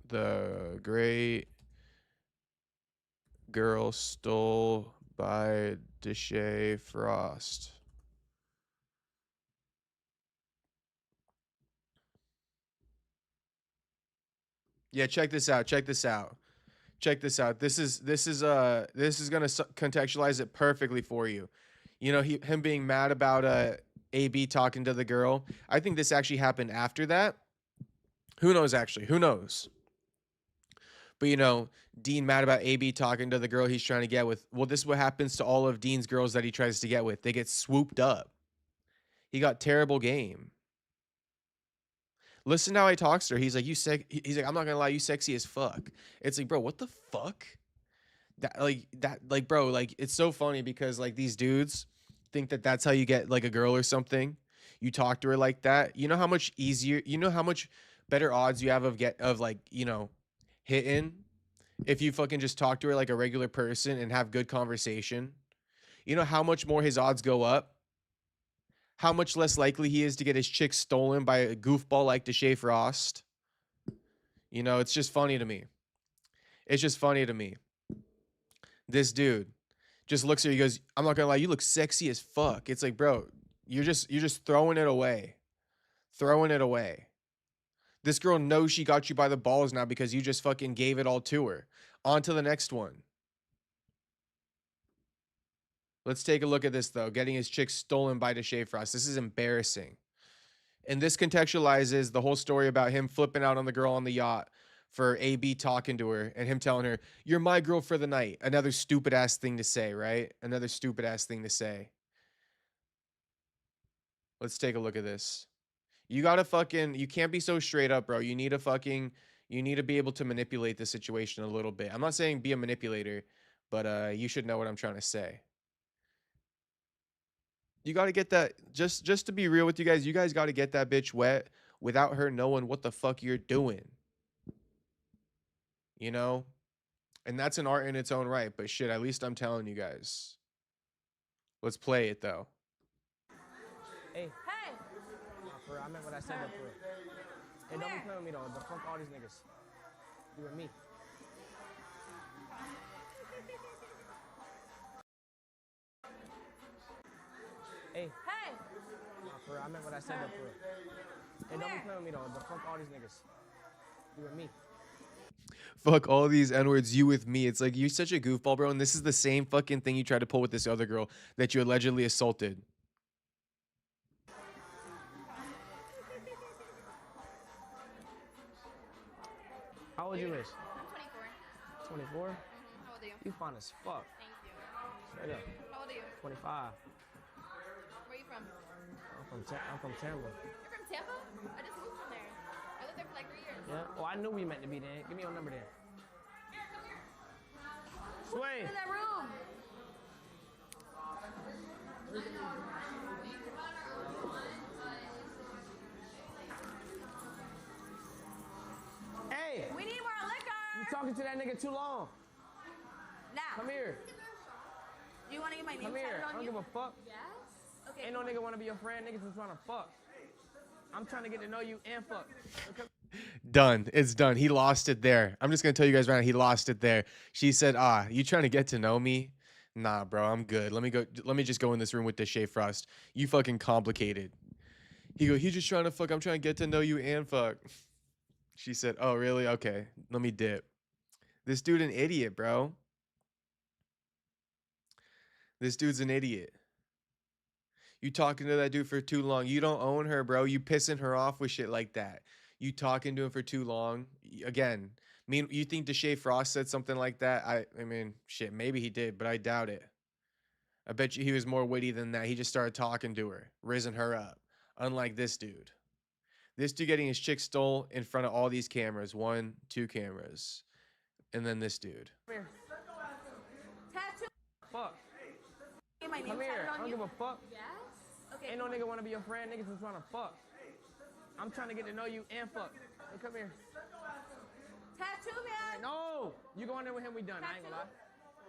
the Great, girl stole by Deshae Frost. Yeah, check this out. Check this out. Check this out. This is gonna contextualize it perfectly for you. You know, him being mad about AB talking to the girl. I think this actually happened after that. Who knows? Actually, who knows? But you know, Dean mad about AB talking to the girl he's trying to get with. Well, this is what happens to all of Dean's girls that he tries to get with. They get swooped up. He got terrible game. Listen to how he talks to her. He's like, he's like, I'm not gonna lie, you sexy as fuck. It's like, bro, what the fuck? That, bro, like, it's so funny because like these dudes think that that's how you get like a girl or something. You talk to her like that. You know how much easier, you know how much better odds you have of like, you know, hitting if you fucking just talk to her like a regular person and have good conversation. You know how much more his odds go up? How much less likely he is to get his chick stolen by a goofball like Deshae Frost. You know, it's just funny to me. It's just funny to me. This dude just looks at her. He goes, "I'm not gonna lie, you look sexy as fuck." It's like, bro, you're just throwing it away, throwing it away. This girl knows she got you by the balls now because you just fucking gave it all to her. On to the next one. Let's take a look at this though. Getting his chick stolen by Deshae Frost. This is embarrassing. And this contextualizes the whole story about him flipping out on the girl on the yacht for AB talking to her and him telling her, "You're my girl for the night." Another stupid ass thing to say, right? Another stupid ass thing to say. Let's take a look at this. You gotta fucking, you can't be so straight up, bro. You need to be able to manipulate the situation a little bit. I'm not saying be a manipulator, but you should know what I'm trying to say. You got to get that, just to be real with you guys got to get that bitch wet without her knowing what the fuck you're doing. You know? And that's an art in its own right, but shit, at least I'm telling you guys. Let's play it though. Hey. Hey. For real, I meant what I said though, for real. Hey, don't be playing with me though. The fuck all these niggas. You and me. Hey. Hey. For real, I meant what I said though, for real. Hey, don't be playing with me though. The fuck all these niggas. You and me. Fuck all these N-words, you with me. It's like, you're such a goofball, bro. And this is the same fucking thing you tried to pull with this other girl that you allegedly assaulted. How old you is? I'm 24. 24? How old are you? You fine as fuck. Thank you. Straight up. How old are you? 25. Where are you from? I'm from Tampa. You're from Tampa? I just moved from there. I lived there for like 3 years. Yeah? Oh, I knew we meant to be there. Give me your number then. Sway! In that room. Hey! We need more liquor. You talking to that nigga too long. Now. Come here. Do you want to get my name Come here. tatted I on don't you? give a fuck. Yes. Okay. Ain't no nigga wanna be your friend. Niggas just wanna fuck. I'm trying to get to know you and fuck. Done. It's done. He lost it there. I'm just gonna tell you guys right now, he lost it there. She said, you trying to get to know me? Nah, bro, I'm good. Let me just go in this room with Deshae Frost. You fucking complicated. He's just trying to fuck. I'm trying to get to know you and fuck. She said, oh, really? Okay, let me dip. This dude an idiot, bro. This dude's an idiot. You talking to that dude for too long. You don't own her, bro. You pissing her off with shit like that. You talking to him for too long. Again, you think Deshae Frost said something like that? I mean, shit, maybe he did, but I doubt it. I bet you he was more witty than that. He just started talking to her, raising her up. Unlike this dude. This dude getting his chick stole in front of all these cameras. 1, 2 cameras. And then this dude. Come here. Tattoo. Fuck. Get my name Come here. tatted I on don't you? give a fuck. Yes. Okay. Ain't no nigga wanna be your friend. Niggas just wanna fuck. I'm trying to get to know you and fuck. So come here. Tattoo, man. No! You go in there with him, we done. I ain't gonna lie.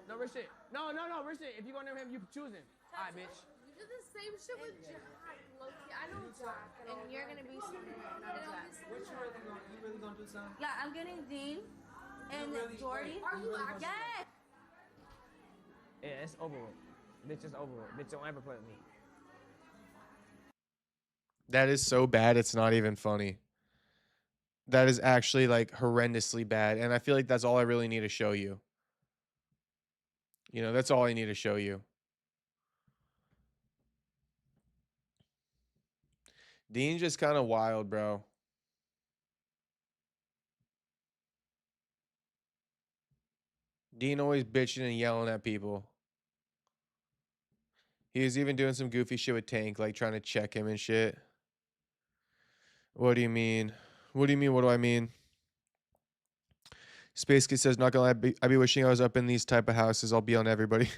No, real shit. No, real shit. If you go near him, you choose him. All right, bitch. You did the same shit with Jack, Loki. I know Jack. And you're gonna be sooner, not Jack. What you really gonna do something? Yeah, I'm getting Dean and Jordy. Are you actually? Yes. Yeah, it's over with. Bitch, it's over with. Bitch, don't ever play with me. That is so bad, it's not even funny. That is actually like horrendously bad. And I feel like that's all I really need to show you. You know, that's all I need to show you. Dean's just kind of wild, bro. Dean always bitching and yelling at people. He was even doing some goofy shit with Tank, like trying to check him and shit. What do you mean? What do you mean? What do I mean? Space Kid says, not gonna lie, I be wishing I was up in these type of houses. I'll be on everybody.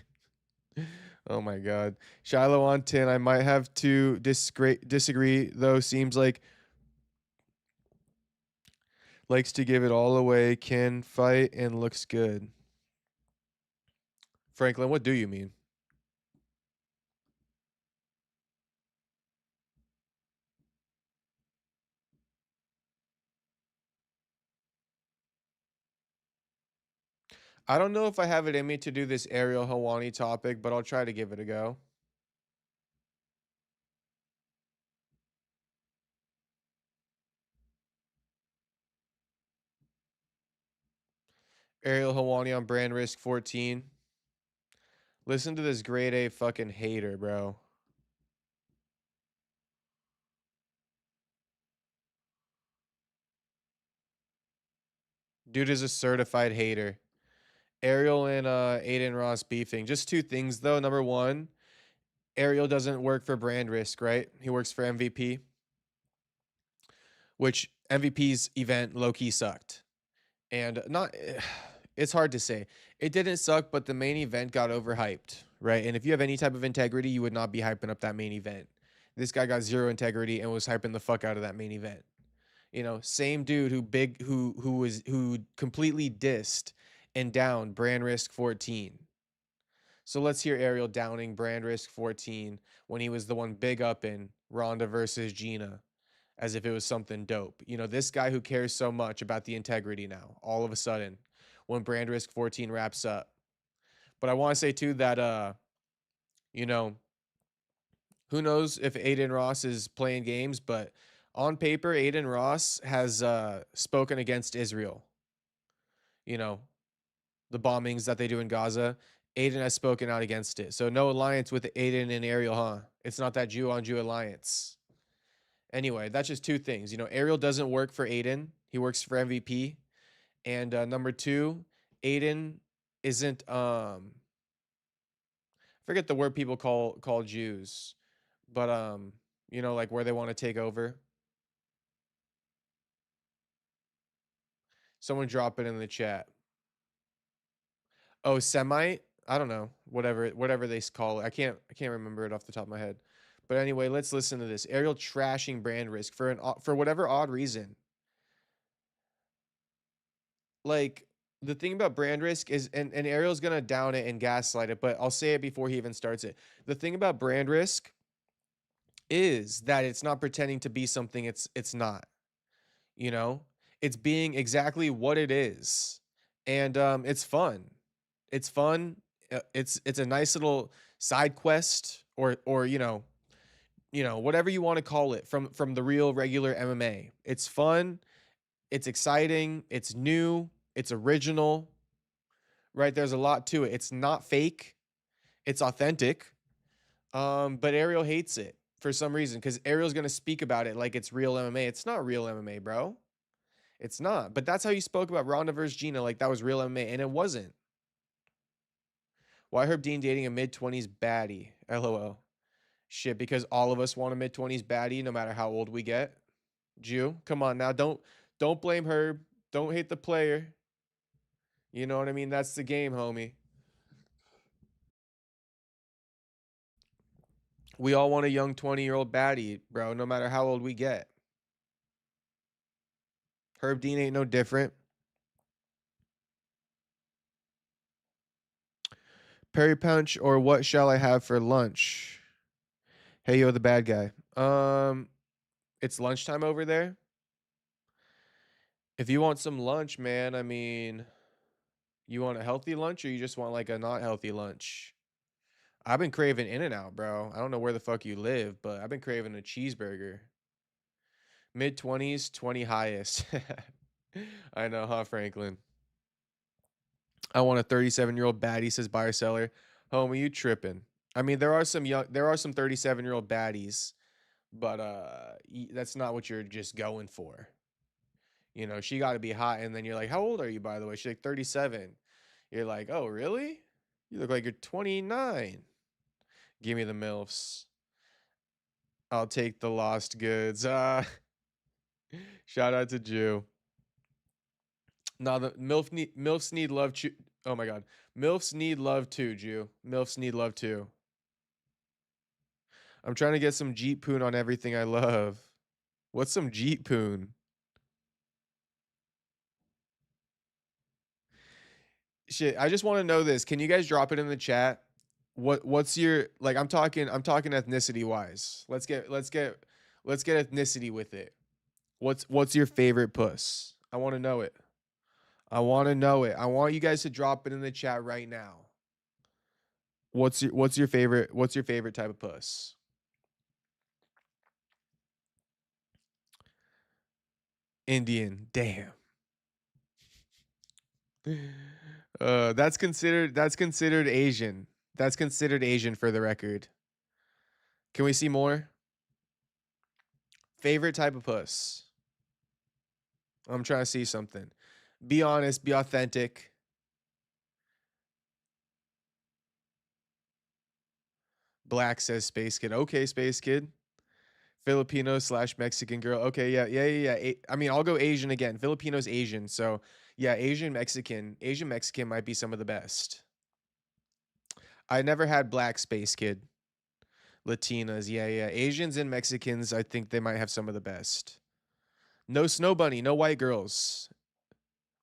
Oh my god. Shiloh on 10. I might have to disagree, though. Seems like likes to give it all away, can fight, and looks good. Franklin, what do you mean? I don't know if I have it in me to do this Ariel Helwani topic, but I'll try to give it a go. Ariel Helwani on Brandrisk 14. Listen to this grade A fucking hater, bro. Dude is a certified hater. Ariel and Adin Ross beefing. Just two things though. Number one, Ariel doesn't work for Brandrisk, right? He works for MVP, which MVP's event low key sucked. And not, it's hard to say. It didn't suck, but the main event got overhyped, right? And if you have any type of integrity, you would not be hyping up that main event. This guy got zero integrity and was hyping the fuck out of that main event. You know, same dude who completely dissed and downed Brandrisk 14. So let's hear Ariel downing Brandrisk 14 when he was the one big up in Ronda versus Gina, as if it was something dope. You know, this guy who cares so much about the integrity now, all of a sudden, when Brandrisk 14 wraps up. But I want to say too that you know, who knows if Adin Ross is playing games, but on paper, Adin Ross has spoken against Israel. You know, the bombings that they do in Gaza. Adin has spoken out against it. So no alliance with Adin and Ariel, huh? It's not that Jew on Jew alliance. Anyway, that's just two things. You know, Ariel doesn't work for Adin. He works for MVP. And number two, Adin isn't forget the word people call Jews, but you know, like where they want to take over. Someone drop it in the chat. Oh, Semite? I don't know. Whatever they call it. I can't remember it off the top of my head. But anyway, let's listen to this. Ariel trashing Brandrisk for whatever odd reason. Like the thing about Brandrisk is, and Ariel's gonna down it and gaslight it, but I'll say it before he even starts it. The thing about Brandrisk is that it's not pretending to be something it's not. You know, it's being exactly what it is, and it's fun. It's fun. It's a nice little side quest, or whatever you want to call it from the real regular MMA. It's fun. It's exciting. It's new. It's original. Right? There's a lot to it. It's not fake. It's authentic. But Ariel hates it for some reason because Ariel's gonna speak about it like it's real MMA. It's not real MMA, bro. It's not. But that's how you spoke about Ronda versus Gina, like that was real MMA, and it wasn't. Why Herb Dean dating a mid-20s baddie? LOL. Shit, because all of us want a mid-20s baddie, no matter how old we get. Jew, come on now, don't blame Herb. Don't hate the player. You know what I mean? That's the game, homie. We all want a young 20-year-old baddie, bro, no matter how old we get. Herb Dean ain't no different. Perry Punch or what shall I have for lunch? Hey yo, the bad guy. It's lunchtime over there. If you want some lunch, man, I mean, you want a healthy lunch or you just want like a not healthy lunch? I've been craving In-N-Out, bro. I don't know where the fuck you live, but I've been craving a cheeseburger. Mid 20s, 20 highest. I know, huh, Franklin? I want a 37-year-old baddie, says buyer seller. Homie, you tripping? I mean, there are some 37-year-old baddies, but that's not what you're just going for. You know, she got to be hot, and then you're like, "How old are you, by the way?" She's like, 37. You're like, "Oh, really? You look like you're 29." Give me the milfs. I'll take the lost goods. Shout out to Jew. No, the milfs need love. Oh my god, milfs need love too, Jew. Milfs need love too. I'm trying to get some Jeet Poon on everything I love. What's some Jeet Poon? Shit, I just want to know this. Can you guys drop it in the chat? What's your, like, I'm talking ethnicity wise. Let's get ethnicity with it. What's your favorite puss? I want to know it. I want to know it. I want you guys to drop it in the chat right now. What's your favorite type of puss? Indian. Damn. That's considered Asian. That's considered Asian for the record. Can we see more? Favorite type of puss. I'm trying to see something. Be honest, be authentic. Black, says Space Kid. Okay, Space Kid. Filipino / Mexican girl. Okay, yeah. I mean, I'll go Asian again. Filipino's Asian. So yeah, Asian Mexican might be some of the best. I never had black, Space Kid. Latinas, yeah. Asians and Mexicans, I think they might have some of the best. No Snow Bunny, no white girls.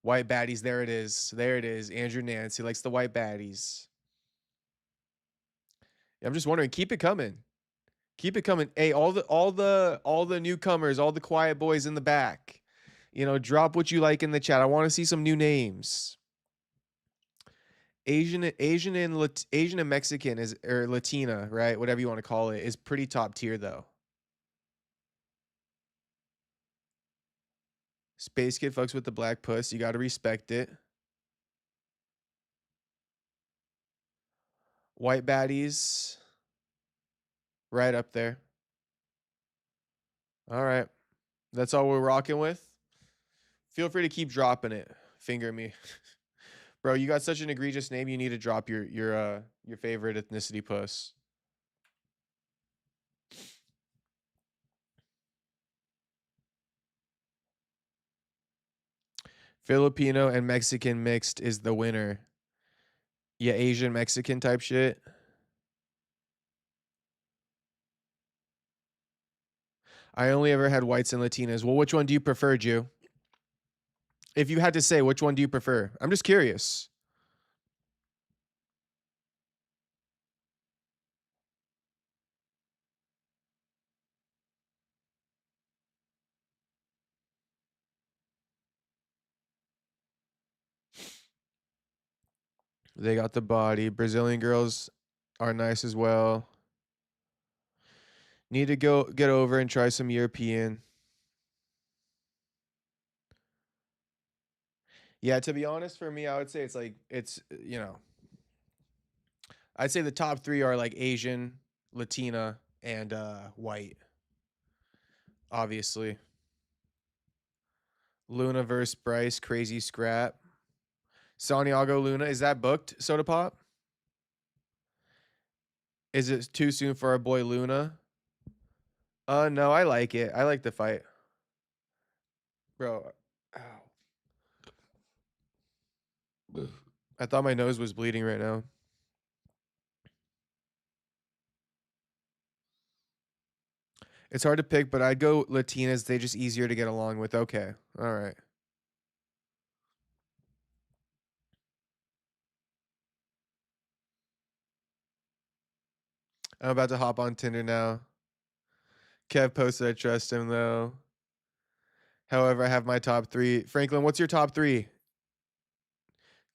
White baddies, there it is. There it is. Andrew Nance, he likes the white baddies. I'm just wondering, keep it coming. Keep it coming. Hey, all the newcomers, all the quiet boys in the back. You know, drop what you like in the chat. I want to see some new names. Asian and Mexican is, or Latina, right? Whatever you want to call it, is pretty top tier though. Space Kid fucks with the black puss. You got to respect it. White baddies, right up there. All right. That's all we're rocking with. Feel free to keep dropping it. Finger me. Bro, you got such an egregious name, you need to drop your favorite ethnicity puss. Filipino and Mexican mixed is the winner. Yeah, Asian Mexican type shit. I only ever had whites and Latinas. Well, which one do you prefer, Jew? If you had to say, which one do you prefer? I'm just curious. They got the body. Brazilian girls are nice as well. Need to go get over and try some European. Yeah, to be honest, for me, I would say you know, I'd say the top three are like Asian, Latina, and white. Obviously. Luna versus Bryce, crazy scrap. Santiago Luna, is that booked, Soda Pop? Is it too soon for our boy Luna? No, I like it. I like the fight. Bro, ow. I thought my nose was bleeding right now. It's hard to pick, but I'd go Latinas. They're just easier to get along with. Okay. All right. I'm about to hop on Tinder now. Kev posted I trust him though. However, I have my top 3. Franklin, what's your top 3?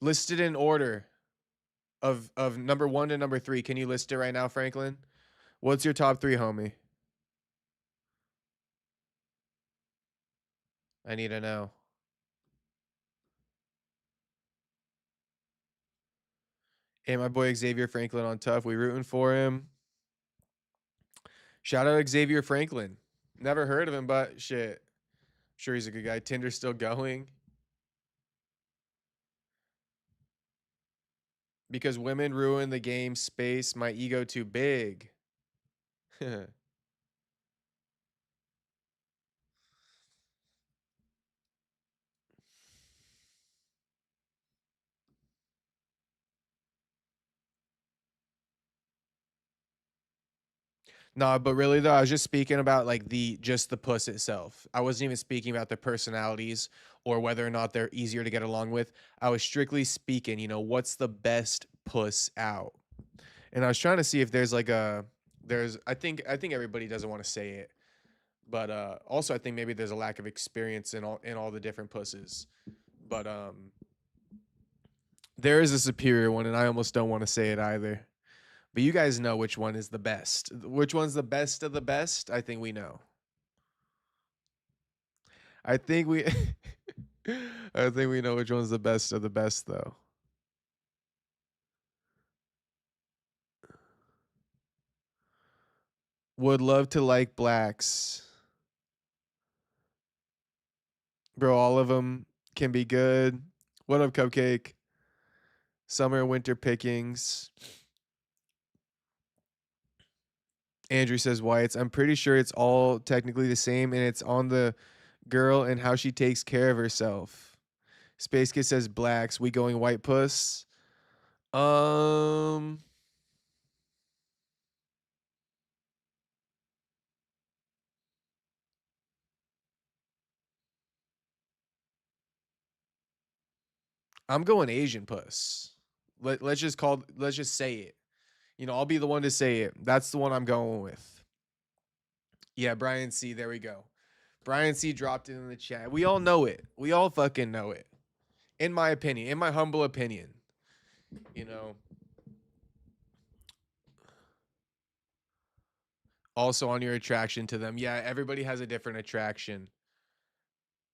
Listed in order of number 1 to number 3. Can you list it right now, Franklin? What's your top 3, homie? I need to know. Hey, my boy Xavier Franklin on Tough. We rooting for him. Shout out Xavier Franklin. Never heard of him, but shit. Sure he's a good guy. Tinder's still going. Because women ruin the game space. My ego too big. No, but really though, I was just speaking about like just the puss itself. I wasn't even speaking about the personalities or whether or not they're easier to get along with. I was strictly speaking, what's the best puss out? And I was trying to see if there's like I think everybody doesn't want to say it. But also I think maybe there's a lack of experience in all the different pusses. But there is a superior one and I almost don't want to say it either. But you guys know which one is the best. Which one's the best of the best? I think we know. I think we I think we know which one's the best of the best though. Would love to like blacks. Bro, all of them can be good. What up, Cupcake? Summer and winter pickings. Andrew says whites. I'm pretty sure it's all technically the same and it's on the girl and how she takes care of herself. Space Kid says blacks. We going white puss. I'm going Asian puss. Let's just say it. I'll be the one to say it. That's the one I'm going with. Yeah, Brian C. There we go. Brian C dropped it in the chat. We all know it. We all fucking know it. In my opinion, in my humble opinion. Also on your attraction to them. Yeah, everybody has a different attraction.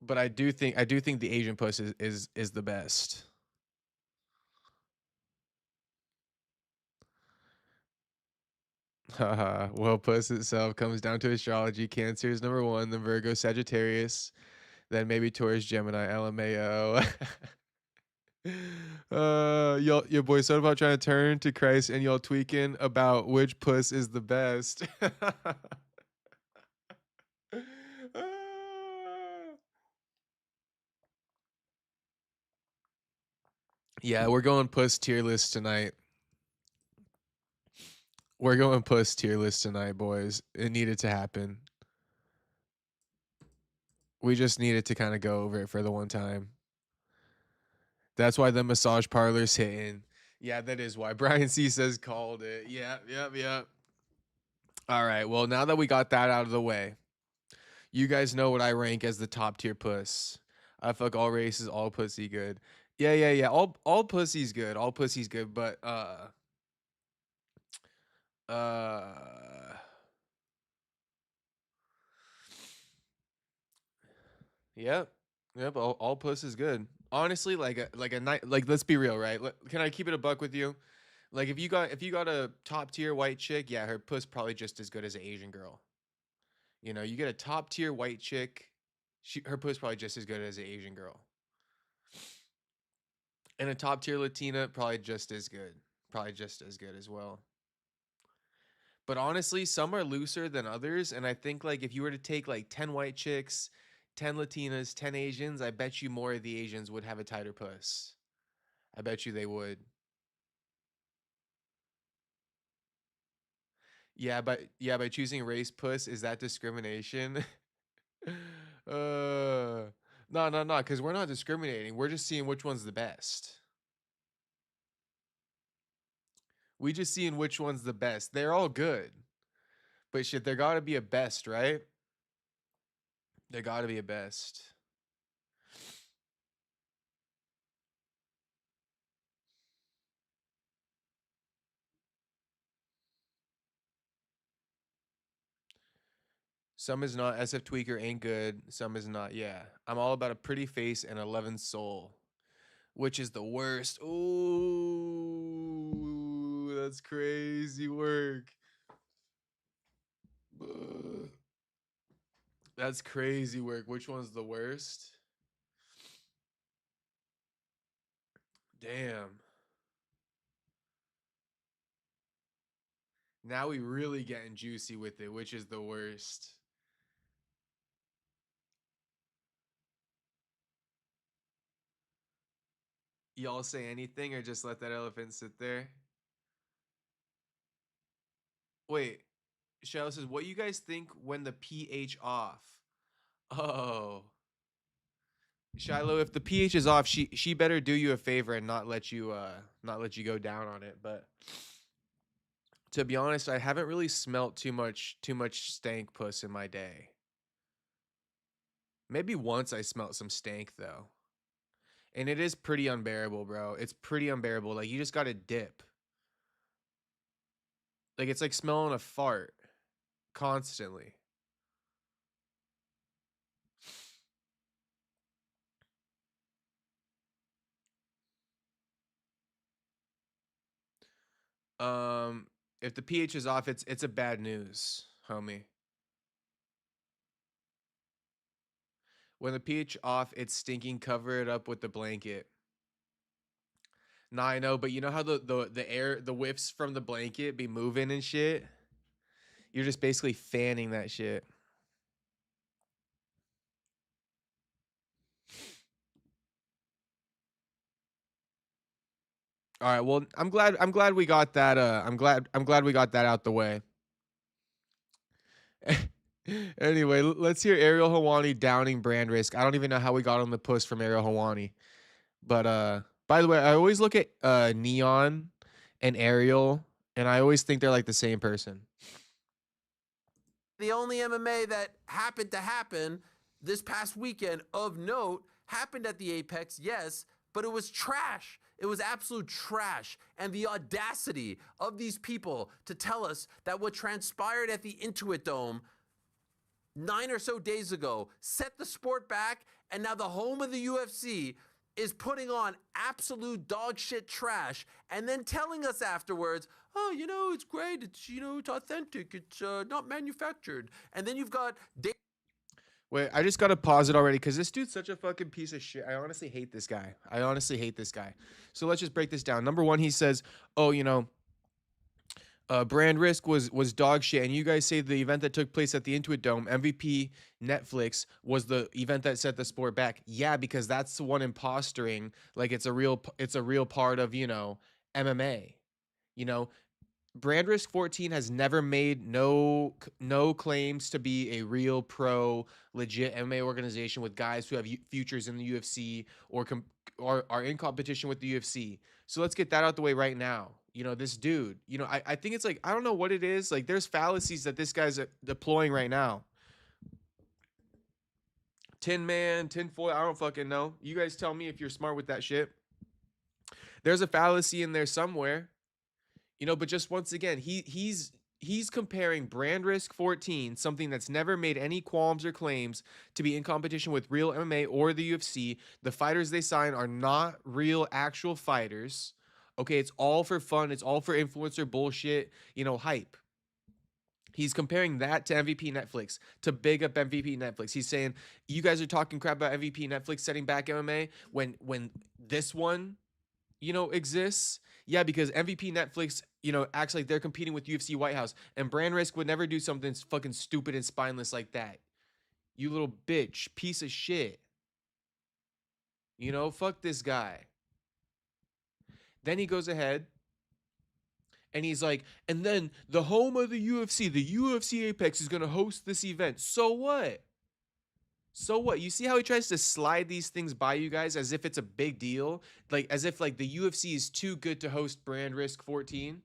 But I do think the Asian puss is the best. Haha. Well, puss itself comes down to astrology. Cancer is number 1, then Virgo, Sagittarius, then maybe Taurus, Gemini, LMAO. Y'all, your boy said about trying to turn to Christ, and y'all tweaking about which puss is the best. Yeah, we're going puss tier list tonight. We're going puss tier list tonight, boys. It needed to happen. We just needed to kind of go over it for the one time. That's why the massage parlor's hitting. Yeah, that is why. Brian C says called it. Yep. All right. Well, now that we got that out of the way, you guys know what I rank as the top tier puss. I fuck all races, all pussy good. Yeah. All pussy's good. All pussy's good, but uh yep. Yep, all puss is good. Honestly, like a night, like let's be real, right? Can I keep it a buck with you? Like if you got a top tier white chick, yeah, her puss probably just as good as an Asian girl. You get a top tier white chick, her puss probably just as good as an Asian girl. And a top tier Latina, probably just as good. Probably just as good as well. But honestly, some are looser than others. And I think like if you were to take like 10 white chicks, 10 Latinas, 10 Asians, I bet you more of the Asians would have a tighter puss. I bet you they would. By choosing race puss, is that discrimination? No, because we're not discriminating. We're just seeing which one's the best. We just seeing which one's the best. They're all good. But shit, there gotta be a best, right? There gotta be a best. Some is not. SF Tweaker ain't good. Some is not. Yeah. I'm all about a pretty face and 11 soul. Which is the worst? Ooh, that's crazy work. Ugh. That's crazy work. Which one's the worst? Damn. Now we really getting juicy with it. Which is the worst? Y'all say anything or just let that elephant sit there? Wait, Shell says, what you guys think when the pH off? Oh. Shiloh, if the pH is off, she better do you a favor and not let you go down on it. But to be honest, I haven't really smelt too much stank puss in my day. Maybe once I smelt some stank though. And it is pretty unbearable, bro. It's pretty unbearable. Like you just gotta dip. Like it's like smelling a fart constantly. If the pH is off, it's a bad news, homie. When the pH off, it's stinking. Cover it up with the blanket. Nah, I know, but you know how the air, the whiffs from the blanket be moving and shit? You're just basically fanning that shit. All right, well, I'm glad we got that I'm glad we got that out the way. Anyway, let's hear Ariel Helwani downing Brandrisk. I don't even know how we got on the puss from Ariel Helwani. But by the way, I always look at Neon and Ariel and I always think they're like the same person. The only MMA that happened to happen this past weekend of note happened at the Apex, yes, but it was trash. It was absolute trash. And the audacity of these people to tell us that what transpired at the Intuit Dome 9 or so days ago set the sport back, and now the home of the UFC is putting on absolute dog shit trash and then telling us afterwards, oh, you know, it's great. It's, you know, it's authentic. It's not manufactured. And then you've got... Wait, I just got to pause it already because this dude's such a fucking piece of shit. I honestly hate this guy. So let's just break this down. Number one, he says, oh, you know, Brandrisk was dog shit, and you guys say the event that took place at the Intuit Dome, MVP Netflix, was the event that set the sport back. Yeah, because that's the one impostering. Like it's a real part of, you know, MMA. You know, Brandrisk 14 has never made no claims to be a real pro legit MMA organization with guys who have futures in the UFC or are in competition with the UFC. So let's get that out the way right now. You know, this dude, you know, I think it's like, I don't know what it is. Like there's fallacies that this guy's deploying right now. Tin Man, tin foil, I don't fucking know. You guys tell me if you're smart with that shit. There's a fallacy in there somewhere. You know, but just once again, he's comparing Brandrisk 14, something that's never made any qualms or claims to be in competition with real MMA or the UFC. The fighters they sign are not real actual fighters. Okay, it's all for fun. It's all for influencer bullshit, you know, hype. He's comparing that to MVP Netflix, to big up MVP Netflix. He's saying, you guys are talking crap about MVP Netflix setting back MMA when this one, you know, exists. Yeah, because MVP Netflix, you know, acts like they're competing with UFC White House, and Brandrisk would never do something fucking stupid and spineless like that. You little bitch, piece of shit. You know, fuck this guy. Then he goes ahead and he's like, and then the home of the UFC Apex is going to host this event. So what? So what? You see how he tries to slide these things by you guys as if it's a big deal? Like, as if, like, the UFC is too good to host Brandrisk 14?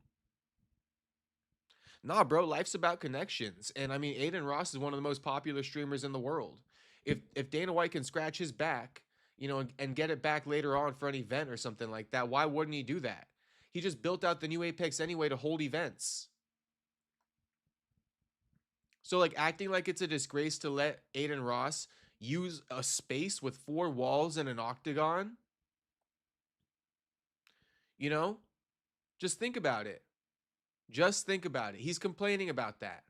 Nah, bro, life's about connections. And I mean, Adin Ross is one of the most popular streamers in the world. If Dana White can scratch his back, you know, and get it back later on for an event or something like that, why wouldn't he do that? He just built out the new Apex anyway to hold events. So like acting like it's a disgrace to let Adin Ross use a space with 4 walls and an octagon, you know? Just think about it. Just think about it. He's complaining about that.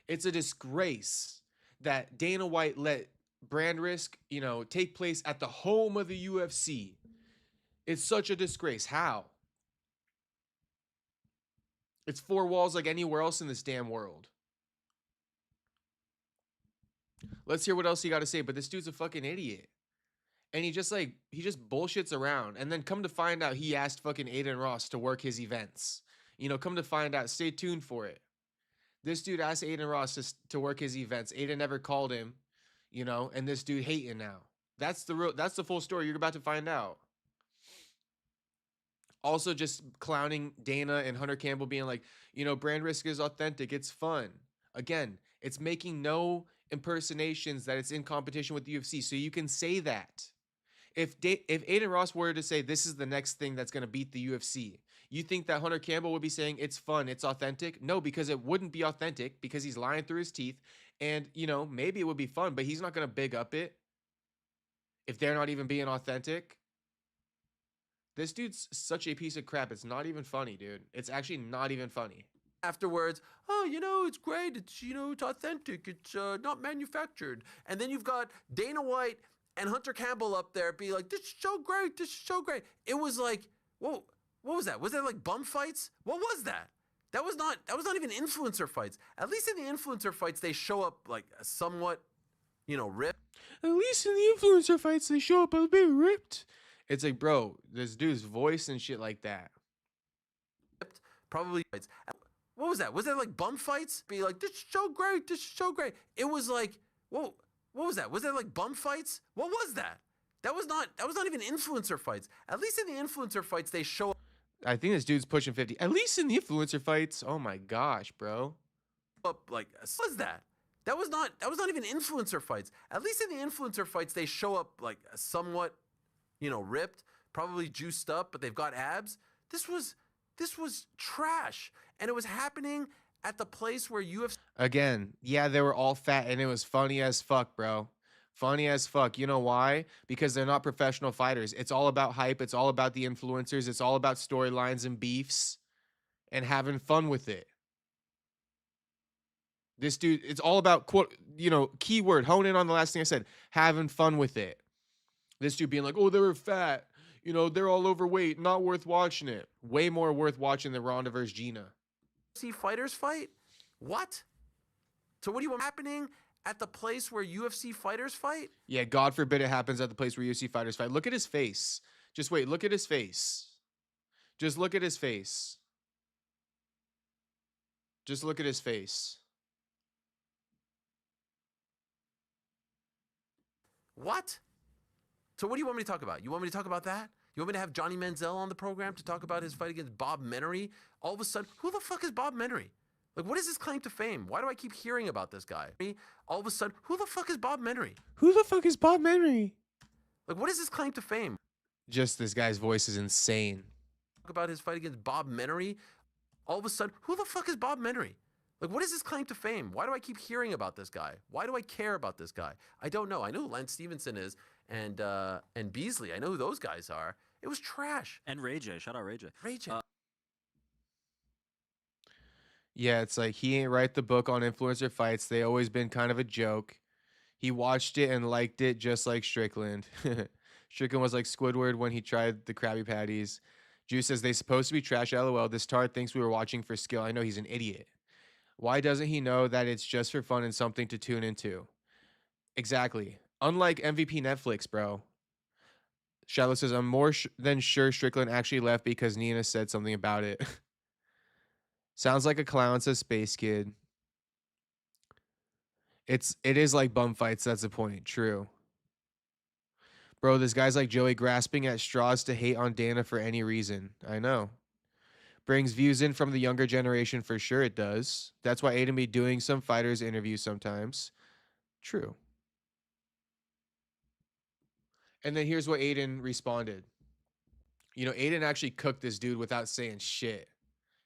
It's a disgrace that Dana White let Brandrisk, you know, take place at the home of the UFC. It's such a disgrace. How? It's 4 walls like anywhere else in this damn world. Let's hear what else he got to say. But this dude's a fucking idiot. And he just bullshits around. And then come to find out he asked fucking Adin Ross to work his events. You know, come to find out. Stay tuned for it. This dude asked Adin Ross to work his events. Adin never called him, you know, and this dude hating now. That's the full story. You're about to find out. Also just clowning Dana and Hunter Campbell being like, you know, Brandrisk is authentic. It's fun. Again, it's making no impersonations that it's in competition with the UFC. So you can say that. If Adin Ross were to say this is the next thing that's going to beat the UFC, you think that Hunter Campbell would be saying it's fun, it's authentic? No, because it wouldn't be authentic because he's lying through his teeth. And, you know, maybe it would be fun, but he's not going to big up it if they're not even being authentic. This dude's such a piece of crap. It's not even funny, dude. It's actually not even funny. Afterwards, oh, you know, it's great. It's, you know, it's authentic. It's not manufactured. And then you've got Dana White and Hunter Campbell up there be like, this is so great. This is so great. It was like, whoa, what was that? Was that like bum fights? What was that? That was not even influencer fights. At least in the influencer fights, they show up like somewhat, you know, ripped. At least in the influencer fights, they show up a bit ripped. It's like, bro, this dude's voice and shit like that. Probably fights. What was that? Was that like bum fights? Be like, this is so great. This is so great. It was like, whoa, what was that? Was that like bum fights? What was that? That was not even influencer fights. At least in the influencer fights, they show I think this dude's pushing 50. At least in the influencer fights. Oh my gosh, bro. up like, what was that? That was not even influencer fights. At least in the influencer fights, they show up like somewhat, you know, ripped, probably juiced up, but they've got abs. This was trash. And it was happening at the place where UFC. Again, yeah, they were all fat and it was funny as fuck, bro. Funny as fuck. You know why? Because they're not professional fighters. It's all about hype. It's all about the influencers. It's all about storylines and beefs and having fun with it. This dude, it's all about, quote, you know, keyword, hone in on the last thing I said, having fun with it. This dude being like, oh, they were fat. You know, they're all overweight. Not worth watching it. Way more worth watching than Ronda versus Gina. UFC fighters fight? What? So what do you want happening at the place where UFC fighters fight? Yeah, God forbid it happens at the place where UFC fighters fight. Look at his face. Just wait, look at his face. Just look at his face. Just look at his face. What? So what do you want me to talk about? You want me to talk about that? You want me to have Johnny Manziel on the program to talk about his fight against Bob Menery? All of a sudden, who the fuck is Bob Menery? Like, what is his claim to fame? Why do I keep hearing about this guy? All of a sudden, who the fuck is Bob Menery? Who the fuck is Bob Menery? Like, what is his claim to fame? Just this guy's voice is insane. Talk about his fight against Bob Menery. All of a sudden, who the fuck is Bob Menery? Like, what is his claim to fame? Why do I keep hearing about this guy? Why do I care about this guy? I don't know. I know who Lance Stevenson is and Beasley. I know who those guys are. It was trash. And Ray J. Shout out Ray J. Ray J. Yeah, it's like he ain't write the book on influencer fights. They always been kind of a joke. He watched it and liked it just like Strickland. Strickland was like Squidward when he tried the Krabby Patties. Juice says they supposed to be trash. LOL. This tart thinks we were watching for skill. I know he's an idiot. Why doesn't he know that it's just for fun and something to tune into? Exactly. Unlike MVP Netflix, bro. Shallow says, I'm more than sure Strickland actually left because Nina said something about it. Sounds like a clown, says Space Kid. It is like bum fights, that's the point. True. Bro, this guy's like Joey grasping at straws to hate on Dana for any reason. I know. Brings views in from the younger generation for sure it does. That's why Aiden be doing some fighters interviews sometimes. True. And then here's what Aiden responded. You know, Aiden actually cooked this dude without saying shit.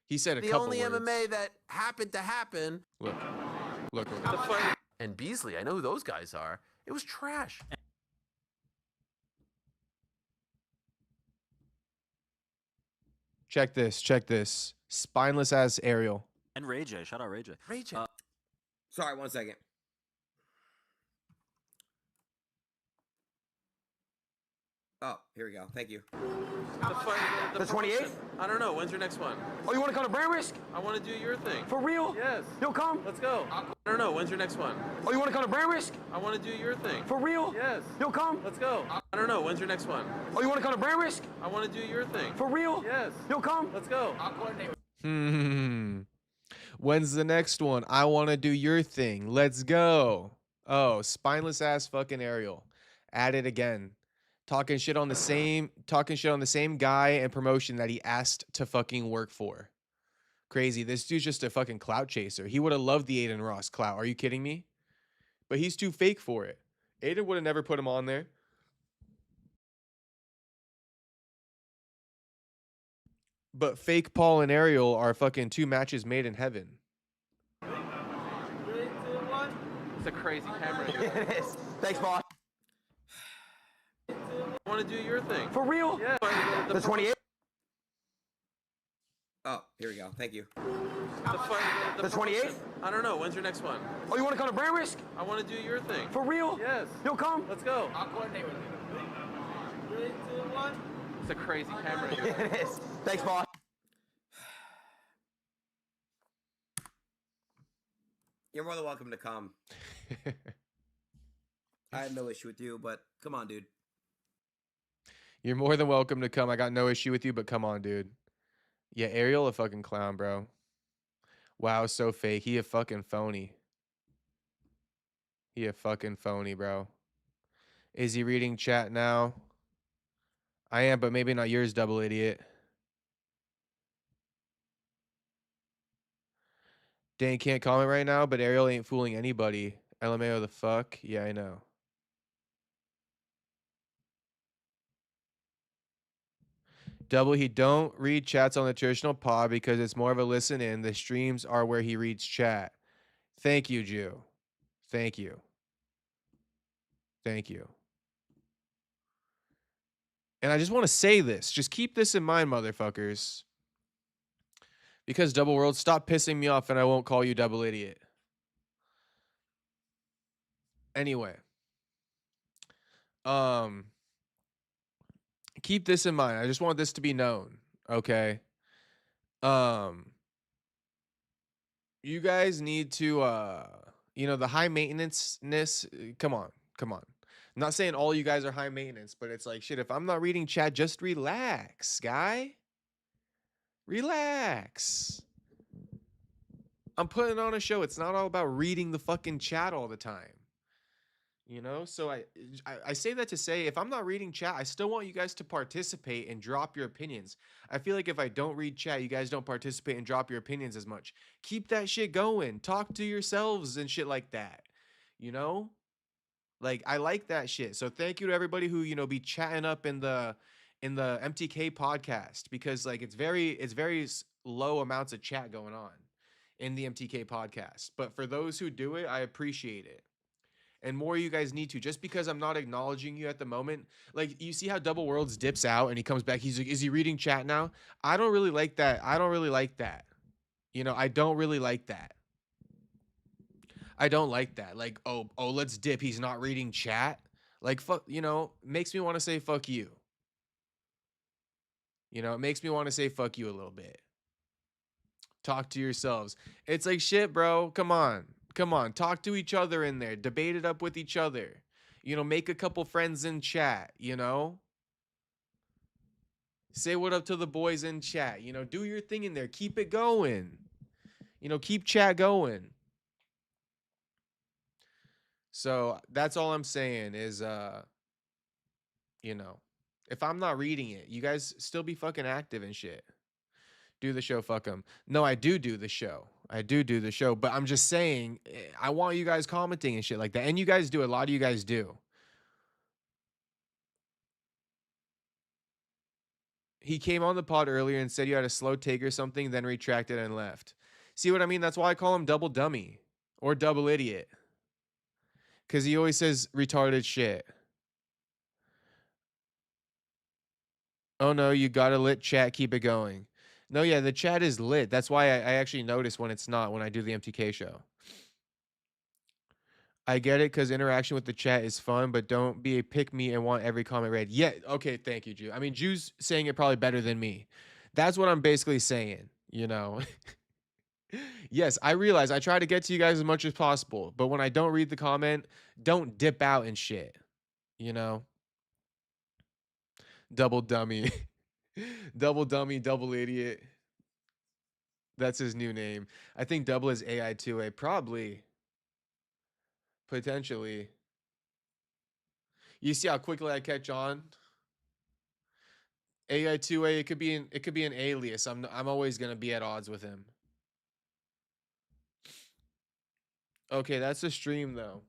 He said a The couple only words. MMA that happened to happen. Look. And Beasley, I know who those guys are. It was trash. Check this. Check this. Spineless ass Ariel. And Ray J. Shout out Ray J. Ray J. Sorry, 1 second. Oh, here we go. Thank you. The 28th? I don't know. When's your next one? Oh, you want to come to Brandrisk? I want to do your thing. For real? Yes. You'll come? Let's go. I don't know. When's your next one? Oh, you want to come to Brandrisk? I want to do your thing. For real? Yes. You'll come? Let's go. I don't know. When's your next one? Oh, you want to come to Brandrisk? I want to do your thing. For real? Yes. You'll come? Let's go. When's the next one? I want to do your thing. Let's go. Oh, spineless ass fucking Ariel. At it again. Talking shit on the same guy and promotion that he asked to fucking work for. Crazy. This dude's just a fucking clout chaser. He would have loved the Adin Ross clout. Are you kidding me? But he's too fake for it. Adin would have never put him on there. But fake Paul and Ariel are fucking 2 matches made in heaven. 3, 2, 1. It's a crazy camera. It is. Thanks, boss. I want to do your thing. For real? Yeah. The 28th? Oh, here we go. Thank you. The 28th? I don't know. When's your next one? Oh, you want to come to Brandrisk? I want to do your thing. For real? Yes. You'll come? Let's go. I'll coordinate with you. 3, 2, 1. It's a crazy camera. It is. Thanks, boss. You're more than welcome to come. I have no issue with you, but come on, dude. You're more than welcome to come. I got no issue with you, but come on, dude. Yeah, Ariel a fucking clown, bro. Wow, so fake. He a fucking phony. He a fucking phony, bro. Is he reading chat now? I am, but maybe not yours, double idiot. Dane can't comment right now, but Ariel ain't fooling anybody. LMAO the fuck? Yeah, I know. Double, he don't read chats on the traditional pod because it's more of a listen in. The streams are where he reads chat. Thank you, Jew. Thank you. Thank you. And I just want to say this. Just keep this in mind, motherfuckers. Because Double World, stop pissing me off and I won't call you double idiot. Anyway. Keep this in mind. I just want this to be known, okay? You guys need to you know, the high maintenance-ness, come on. I'm not saying all you guys are high maintenance, but it's like, shit, if I'm not reading chat, just relax, guy. Relax. I'm putting on a show. It's not all about reading the fucking chat all the time. You know, so I say that to say, if I'm not reading chat, I still want you guys to participate and drop your opinions. I feel like if I don't read chat, you guys don't participate and drop your opinions as much. Keep that shit going. Talk to yourselves and shit like that. You know? Like, I like that shit. So thank you to everybody who, you know, be chatting up in the MTK podcast, because like it's very low amounts of chat going on in the MTK podcast. But for those who do it, I appreciate it. And more you guys need to. Just because I'm not acknowledging you at the moment, like you see how Double Worlds dips out and he comes back. He's like, is he reading chat now? I don't really like that. You know, I don't really like that. I don't like that. Like, oh, let's dip. He's not reading chat. Like, fuck, you know, makes me want to say fuck you. You know, it makes me want to say fuck you a little bit. Talk to yourselves. It's like, shit, bro. Come on. Talk to each other in there. Debate it up with each other. You know, make a couple friends in chat, you know? Say what up to the boys in chat. You know, do your thing in there. Keep it going. You know, keep chat going. So that's all I'm saying is, you know, if I'm not reading it, you guys still be fucking active and shit. Do the show, fuck them. No, I do the show. I do the show, but I'm just saying, I want you guys commenting and shit like that. And you guys do. A lot of you guys do. He came on the pod earlier and said you had a slow take or something, then retracted and left. See what I mean? That's why I call him double dummy or double idiot. Because he always says retarded shit. Oh no, you got a lit chat. Keep it going. No, yeah, the chat is lit. That's why I actually notice when it's not when I do the MTK show. I get it because interaction with the chat is fun, but don't be a pick me and want every comment read. Yeah, okay, thank you, Jew. I mean, Jew's saying it probably better than me. That's what I'm basically saying, you know. Yes, I realize I try to get to you guys as much as possible, but when I don't read the comment, don't dip out and shit, you know. Double dummy. Double dummy, double idiot. That's his new name. I think double is AI2A. Probably. Potentially. You see how quickly I catch on? AI2A, it could be an alias. I'm always gonna be at odds with him. Okay, that's a stream though.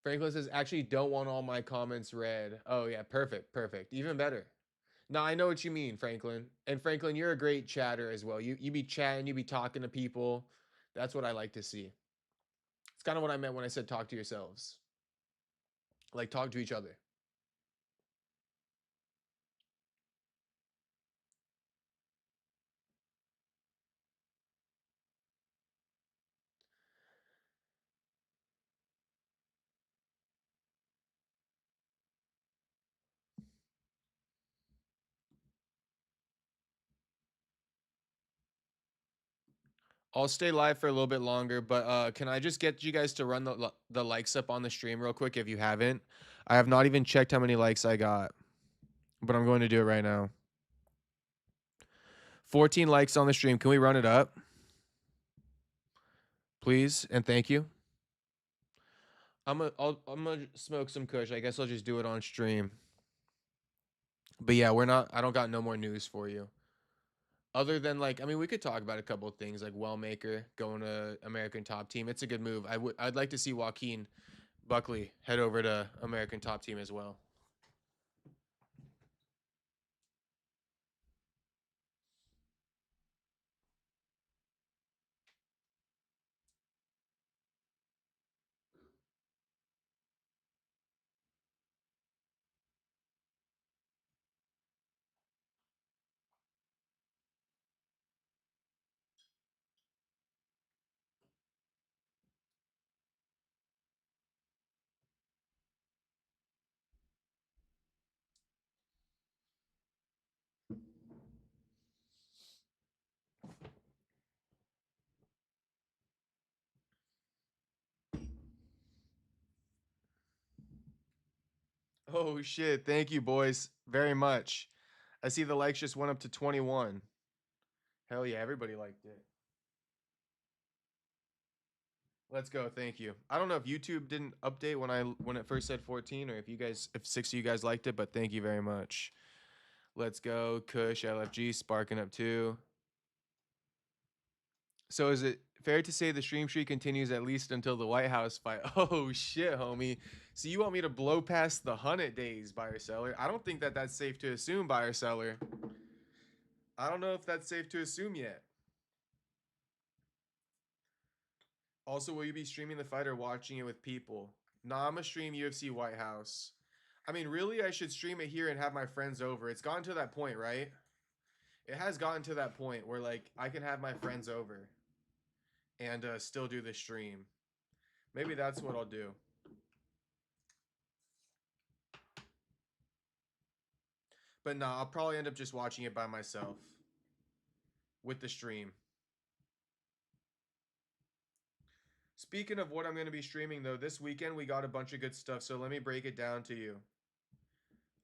Franklin says, actually don't want all my comments read. Oh yeah, perfect, perfect. Even better. No, I know what you mean, Franklin. And Franklin, you're a great chatter as well. You be chatting, you be talking to people. That's what I like to see. It's kind of what I meant when I said talk to yourselves. Like talk to each other. I'll stay live for a little bit longer, but can I just get you guys to run the likes up on the stream real quick if you haven't? I have not even checked how many likes I got, but I'm going to do it right now. 14 likes on the stream. Can we run it up? Please and thank you. I'm gonna smoke some kush. I guess I'll just do it on stream. But yeah, I don't got no more news for you. Other than like, I mean, we could talk about a couple of things like Wellmaker going to American Top Team. It's a good move. I'd like to see Joaquin Buckley head over to American Top Team as well. Oh shit! Thank you, boys, very much. I see the likes just went up to 21. Hell yeah, everybody liked it. Let's go. Thank you. I don't know if YouTube didn't update when it first said 14 or if 6 of you guys liked it, but thank you very much. Let's go. Kush LFG sparking up too. So is it fair to say the stream streak continues at least until the White House fight? Oh shit, homie. So you want me to blow past the 100 days, buyer seller? I don't think that's safe to assume, buyer seller. I don't know if that's safe to assume yet. Also, will you be streaming the fight or watching it with people? Nah, I'm gonna stream UFC White House. I mean, really, I should stream it here and have my friends over. It's gotten to that point, right? It has gotten to that point where, like, I can have my friends over and still do the stream. Maybe that's what I'll do. But nah, I'll probably end up just watching it by myself with the stream. Speaking of what I'm going to be streaming, though, this weekend we got a bunch of good stuff, so let me break it down to you.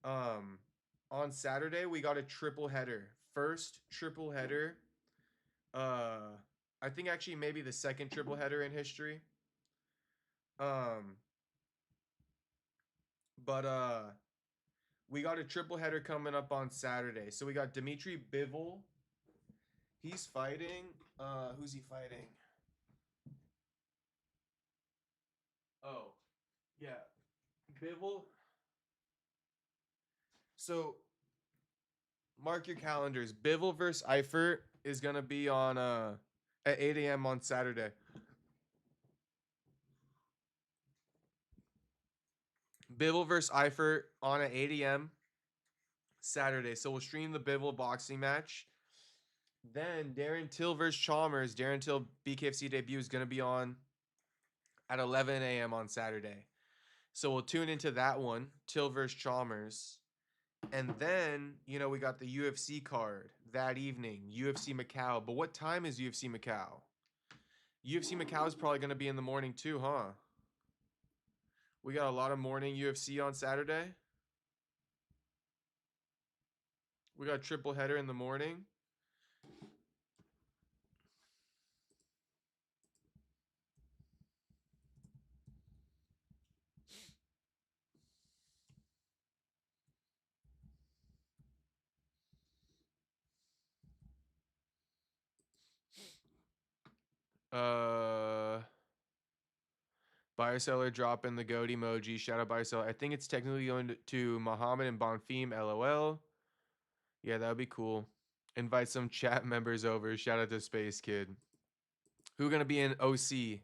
On Saturday, we got a triple header. First triple header I think actually maybe the second triple header in history. Um, but we got a triple header coming up on Saturday. So we got Dimitri Bivol. He's fighting. Who's he fighting? Oh, yeah, Bivol. So mark your calendars. Bivol versus Eifert is gonna be on at 8 a.m. on Saturday. Bivol versus Eifert on at 8 a.m. Saturday. So we'll stream the Bivol boxing match. Then Darren Till versus Chalmers. Darren Till BKFC debut is gonna be on at 11 a.m. on Saturday. So we'll tune into that one, Till versus Chalmers. And then, you know, we got the UFC card that evening, UFC Macau. But what time is UFC Macau? UFC Macau is probably going to be in the morning too, huh? We got a lot of morning UFC on Saturday. We got a triple header in the morning. Buyer seller dropping the goat emoji. Shout out buyer seller. I think it's technically going to Muhammad and Bonfim. LOL. Yeah, that would be cool. Invite some chat members over. Shout out to Space Kid. Who gonna be in OC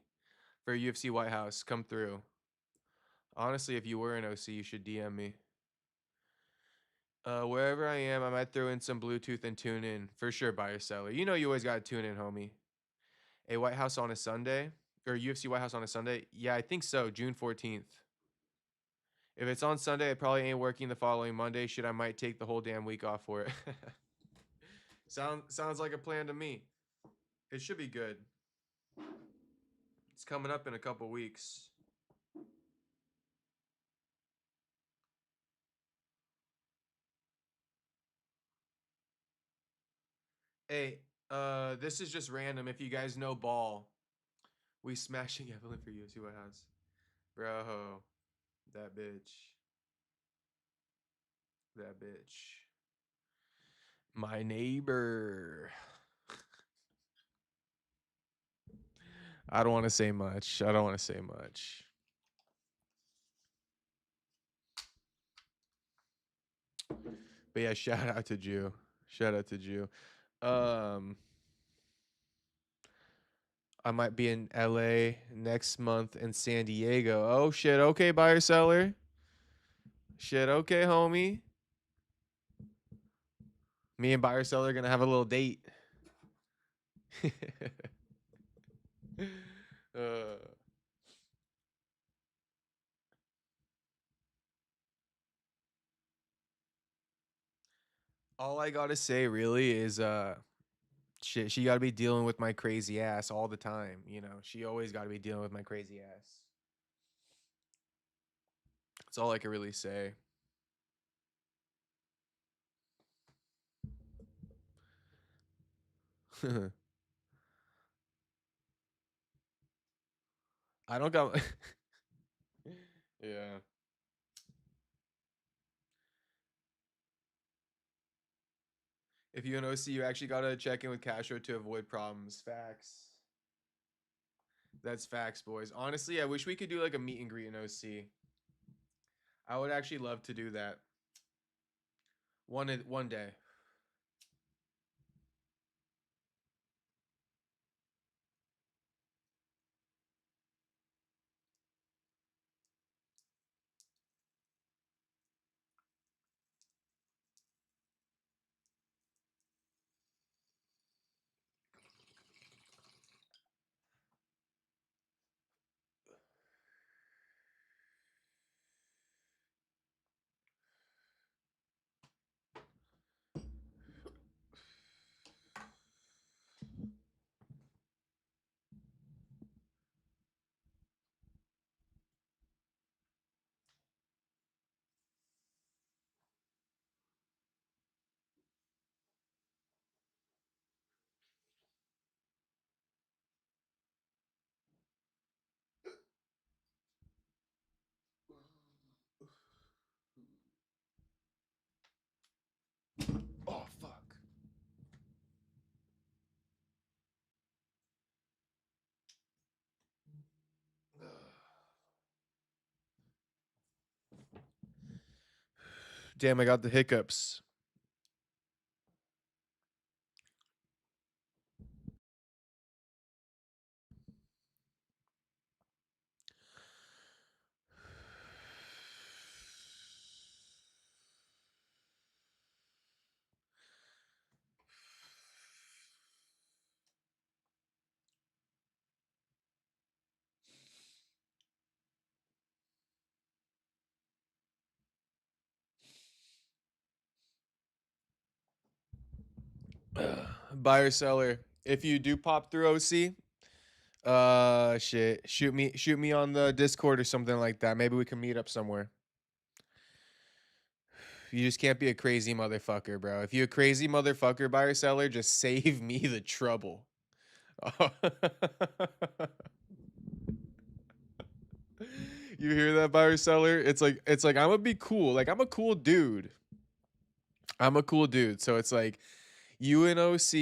for UFC White House? Come through. Honestly, if you were in OC, you should DM me. Wherever I am, I might throw in some Bluetooth and tune in. For sure, buyer seller. You know you always gotta tune in, homie. A White House on a Sunday? Or UFC White House on a Sunday? Yeah, I think so. June 14th. If it's on Sunday, it probably ain't working the following Monday. Shit, I might take the whole damn week off for it. Sounds like a plan to me. It should be good. It's coming up in a couple weeks. Hey, this is just random. If you guys know ball, we smashing Evelyn for UFC White House. Bro, that bitch. That bitch. My neighbor. I don't want to say much. I don't want to say much. But yeah, shout out to Jew. Shout out to Jew. I might be in LA next month and San Diego. Oh shit, okay, buyer seller. Shit, okay, homie. Me and buyer seller are gonna have a little date. uh, all I gotta say really is shit, she gotta be dealing with my crazy ass all the time, you know. She always gotta be dealing with my crazy ass. That's all I can really say. I don't got yeah. If you an OC, you actually gotta check in with Castro to avoid problems. Facts. That's facts, boys. Honestly, I wish we could do like a meet and greet in OC. I would actually love to do that. One day. Damn, I got the hiccups. Buyer seller. If you do pop through OC, shit, shoot me on the Discord or something like that. Maybe we can meet up somewhere. You just can't be a crazy motherfucker, bro. If you're a crazy motherfucker, buyer seller, just save me the trouble. You hear that, buyer seller? It's like I'm gonna be cool. Like I'm a cool dude. I'm a cool dude. So it's like you in OC,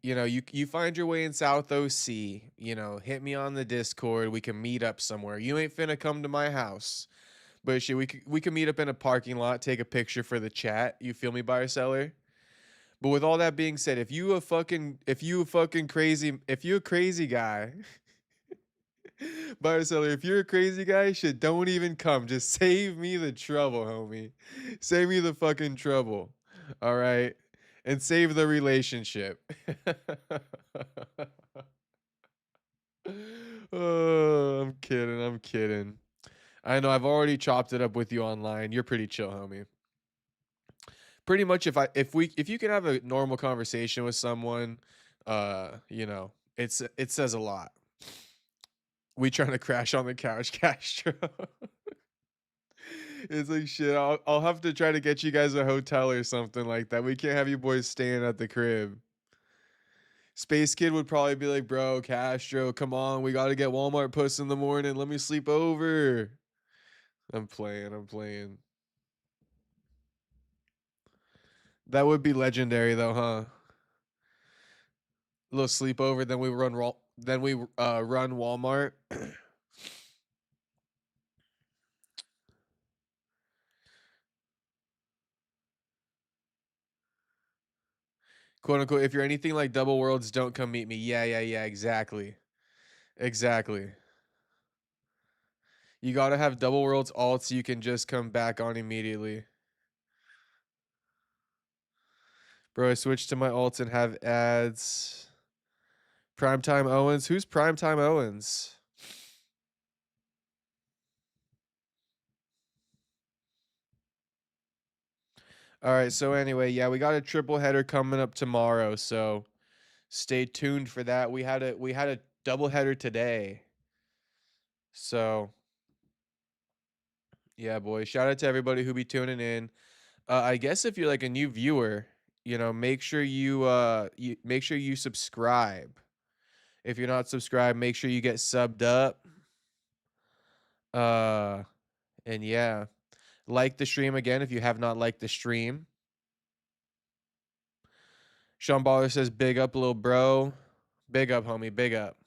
you know, you find your way in South OC, you know, hit me on the Discord. We can meet up somewhere. You ain't finna come to my house. But shit, we could meet up in a parking lot, take a picture for the chat. You feel me, buyer seller? But with all that being said, if you a crazy guy, buyer seller, if you're a crazy guy, shit, don't even come. Just save me the trouble, homie. Save me the fucking trouble. All right? And save the relationship. Oh, I'm kidding. I'm kidding. I know I've already chopped it up with you online. You're pretty chill, homie. Pretty much if you can have a normal conversation with someone, you know, it says a lot. We trying to crash on the couch, Castro. It's like shit. I'll have to try to get you guys a hotel or something like that. We can't have you boys staying at the crib. Space Kid would probably be like, bro, Castro, come on, we gotta get Walmart puss in the morning. Let me sleep over. I'm playing. I'm playing. That would be legendary though, huh? Little sleepover, then we run Walmart. Quote unquote, if you're anything like Double Worlds, don't come meet me. Yeah, exactly. Exactly. You gotta have Double Worlds alt so you can just come back on immediately. Bro, I switched to my alts and have ads. Primetime Owens. Who's Primetime Owens? All right, so anyway, yeah, we got a triple header coming up tomorrow, so stay tuned for that. We had a double header today. So, yeah, boy. Shout out to everybody who be tuning in. I guess if you're like a new viewer, you know, make sure you subscribe. If you're not subscribed, make sure you get subbed up. And yeah, like the stream again if you have not liked the stream. Sean Baller says, "Big up, little bro. Big up, homie. Big up."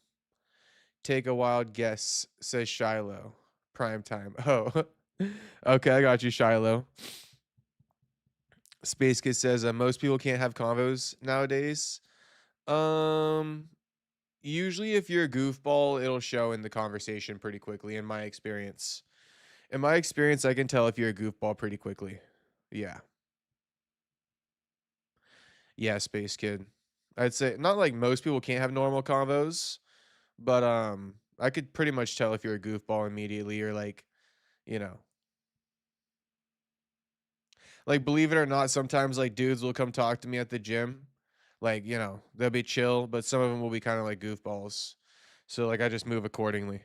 Take a wild guess, says Shiloh. Prime time. Oh, okay, I got you, Shiloh. Space Kid says, most people can't have convos nowadays. Usually if you're a goofball, it'll show in the conversation pretty quickly, in my experience. In my experience, I can tell if you're a goofball pretty quickly. Yeah. Yeah, Space Kid. I'd say not like most people can't have normal convos, but I could pretty much tell if you're a goofball immediately or like, you know. Like believe it or not, sometimes like dudes will come talk to me at the gym. Like, you know, they'll be chill, but some of them will be kind of like goofballs. So like I just move accordingly.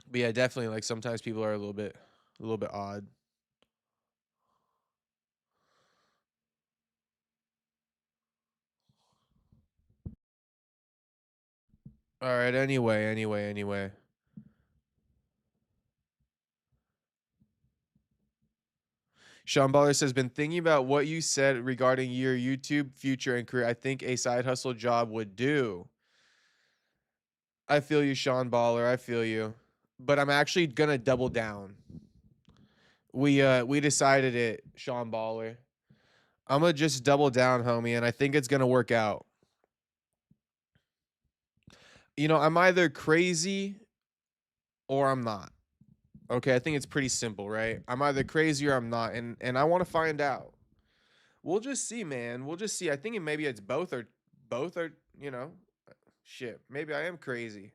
But yeah, definitely like sometimes people are a little bit odd. All right, anyway. Sean Baller says, been thinking about what you said regarding your YouTube future and career. I think a side hustle job would do. I feel you, Sean Baller. I feel you. but I'm actually gonna double down. We decided it, Sean Baller. I'm gonna just double down, homie, and I think it's gonna work out. You know, I'm either crazy or I'm not. Okay, I think it's pretty simple, right? I'm either crazy or I'm not, and I want to find out. We'll just see, man. We'll just see. I think maybe it's both are, you know, shit. Maybe I am crazy,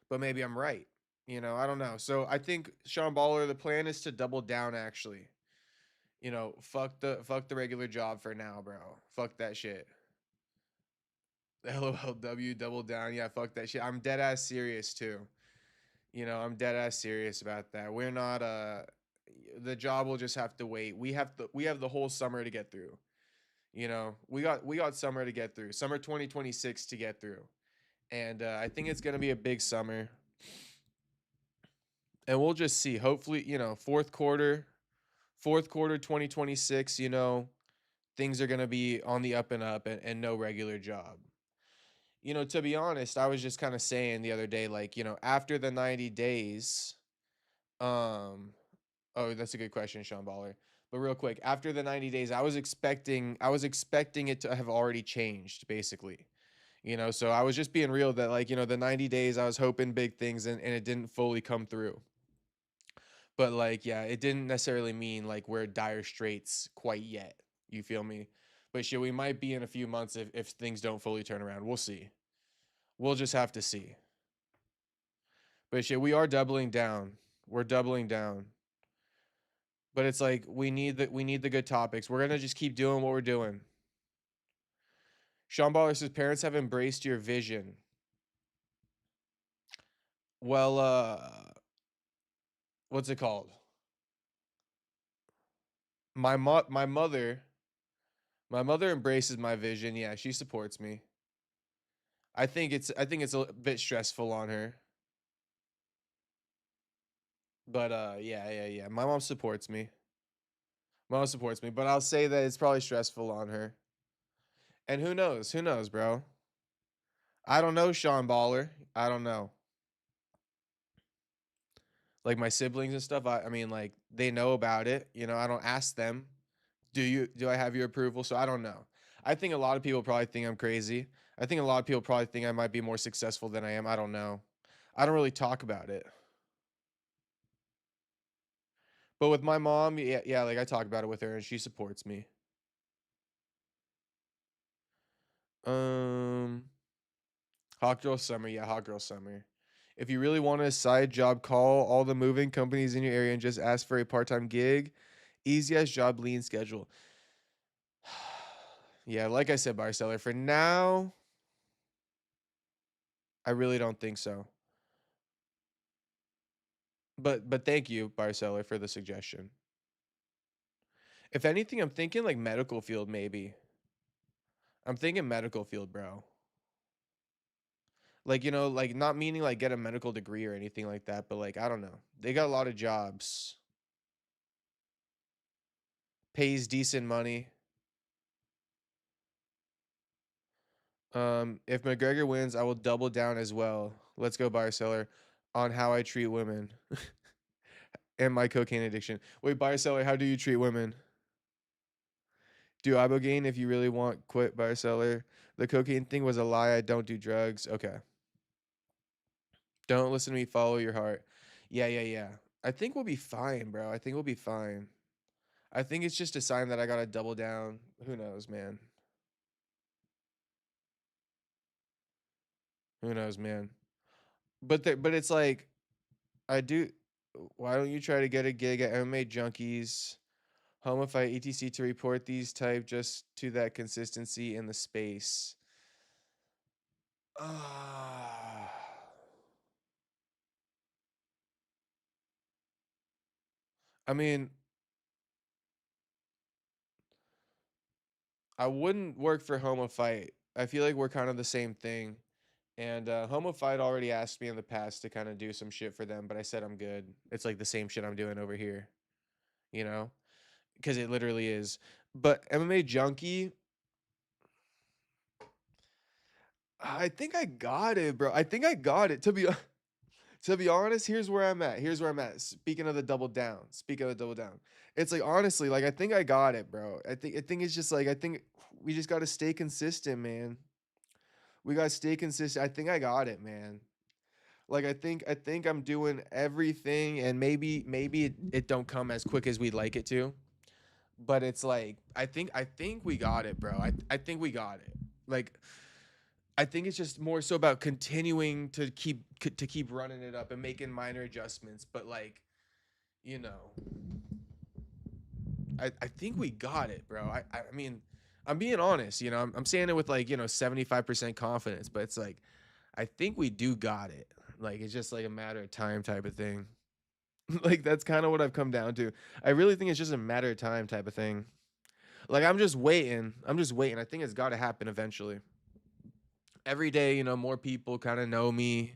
but maybe I'm right. You know, I don't know. So I think Sean Baller, the plan is to double down actually. You know, fuck the regular job for now, bro. Fuck that shit. LOLW double down. Yeah, fuck that shit. I'm dead ass serious too. You know, I'm dead ass serious about that. We're not the job will just have to wait. We have the whole summer to get through. You know, we got summer to get through. Summer 2026 to get through. And I think it's going to be a big summer. And we'll just see. Hopefully, you know, fourth quarter 2026, you know, things are going to be on the up and up and no regular job. You know, to be honest, I was just kind of saying the other day, like, you know, after the 90 days, um, oh, that's a good question, Sean Baller. But real quick, after the 90 days, I was expecting it to have already changed, basically. You know, so I was just being real that, like, you know, the 90 days, I was hoping big things and it didn't fully come through. But like, yeah, it didn't necessarily mean like we're dire straits quite yet. You feel me? But shit, we might be in a few months if things don't fully turn around. We'll see. We'll just have to see. But shit, we are doubling down. We're doubling down. But it's like we need the good topics. We're gonna just keep doing what we're doing. Sean Baller says parents have embraced your vision. Well, what's it called? My mother, my mother embraces my vision. Yeah, she supports me. I think it's a bit stressful on her. But yeah. My mom supports me. My mom supports me, but I'll say that it's probably stressful on her. And who knows? Who knows, bro? I don't know, Sean Baller. I don't know. Like my siblings and stuff, I mean, like they know about it. You know, I don't ask them. Do I have your approval? So I don't know. I think a lot of people probably think I'm crazy. I think a lot of people probably think I might be more successful than I am. I don't know. I don't really talk about it. But with my mom, yeah, like I talk about it with her and she supports me. Um, Hot Girl Summer, yeah, Hot Girl Summer. If you really want a side job, call all the moving companies in your area and just ask for a part-time gig. Easy as job, lean schedule. Yeah, like I said, bar seller, for now, I really don't think so. But thank you, bar seller, for the suggestion. If anything, I'm thinking like medical field, maybe. I'm thinking medical field, bro. Like, you know, like not meaning like get a medical degree or anything like that, but like I don't know. They got a lot of jobs. Pays decent money. If McGregor wins, I will double down as well. Let's go, buyer seller, on how I treat women and my cocaine addiction. Wait, buyer seller, how do you treat women? Do ibogaine if you really want. Quit, buyer seller. The cocaine thing was a lie. I don't do drugs. Okay. Don't listen to me. Follow your heart. Yeah. I think we'll be fine, bro. I think we'll be fine. I think it's just a sign that I gotta double down. Who knows, man? Who knows, man? But it's like I do. Why don't you try to get a gig at MMA Junkies, Homify, etc. to report these type just to that consistency in the space? Ah. I mean, I wouldn't work for Homify. I feel like we're kind of the same thing. And Homify already asked me in the past to kind of do some shit for them, but I said I'm good. It's like the same shit I'm doing over here, you know? Because it literally is. But MMA Junkie, I think I got it, bro. I think I got it. To be honest, here's where I'm at. Here's where I'm at. Speaking of the double down. It's like honestly, like I think I got it, bro. I think it's just like I think we just gotta stay consistent, man. We gotta stay consistent. I think I got it, man. Like I think I'm doing everything, and maybe it don't come as quick as we'd like it to. But it's like I think we got it, bro. I think we got it. Like I think it's just more so about continuing to keep running it up and making minor adjustments. But like, you know, I think we got it, bro. I mean, I'm being honest. You know, I'm saying it with like 75% confidence, but it's like I think we do got it. Like it's just like a matter of time type of thing. Like that's kind of what I've come down to. I really think it's just a matter of time type of thing. Like I'm just waiting. I'm just waiting. I think it's got to happen eventually. Every day, more people kind of know me,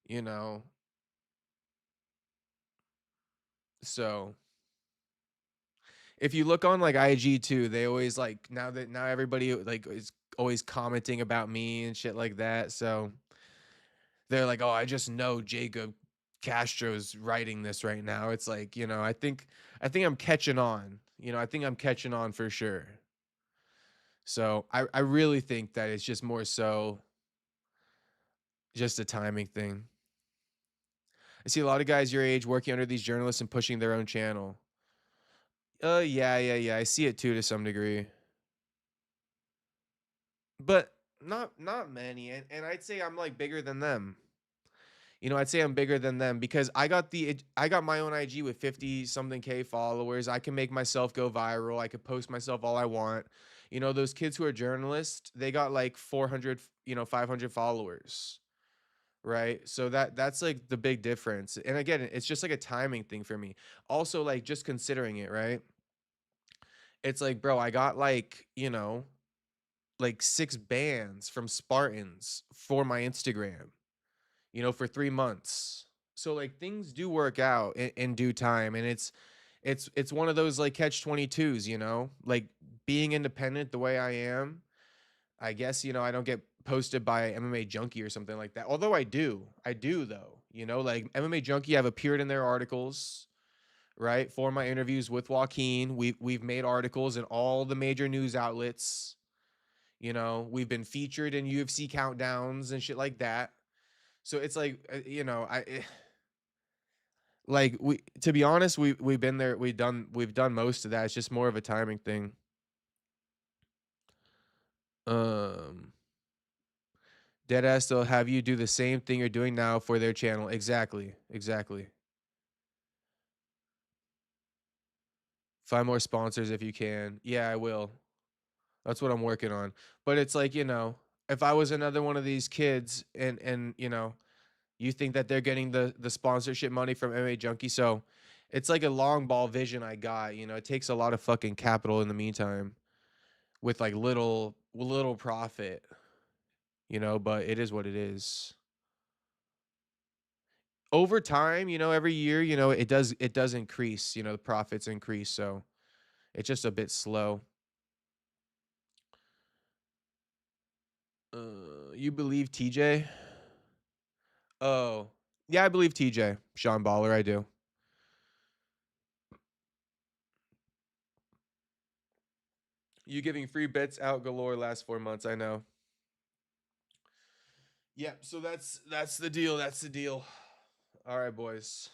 you know. So if you look on like IG too, they always like now everybody like is always commenting about me and shit like that. So they're like, "Oh, I just know Jacob Castro's writing this right now." It's like, I think I'm catching on. I think I'm catching on for sure. So I really think that it's just more so just a timing thing. I see a lot of guys your age working under these journalists and pushing their own channel. Yeah. I see it too to some degree, but not many. And I'd say I'm like bigger than them. I'd say I'm bigger than them because I got my own IG with 50 something K followers. I can make myself go viral. I could post myself all I want. Those kids who are journalists, they got like 400, 500 followers. Right? So that's like the big difference. And again, it's just like a timing thing for me. Also like just considering it, right? It's like, bro, I got like 6 bands from Spartans for my Instagram, for 3 months. So like things do work out in due time, and it's one of those like catch 22s, like being independent the way I am. I guess I don't get posted by MMA Junkie or something like that. Although I do though. Like MMA Junkie, I've appeared in their articles, right? For my interviews with Joaquin, we've made articles in all the major news outlets. We've been featured in UFC countdowns and shit like that. So it's like, like we to be honest, we've been there, we've done most of that. It's just more of a timing thing. Um Deadass, they'll have you do the same thing you're doing now for their channel. Exactly. Exactly. Find more sponsors if you can. Yeah, I will. That's what I'm working on. But it's like, if I was another one of these kids and you think that they're getting the sponsorship money from MMA Junkie, so it's like a long ball vision I got. It takes a lot of fucking capital in the meantime with like little profit, but it is what it is. Over time, every year, it does increase, the profits increase, so it's just a bit slow. You believe TJ? Oh, yeah, I believe TJ. Sean Baller, I do. You giving free bets out galore last 4 months, I know. Yeah, so that's the deal. That's the deal. All right, boys.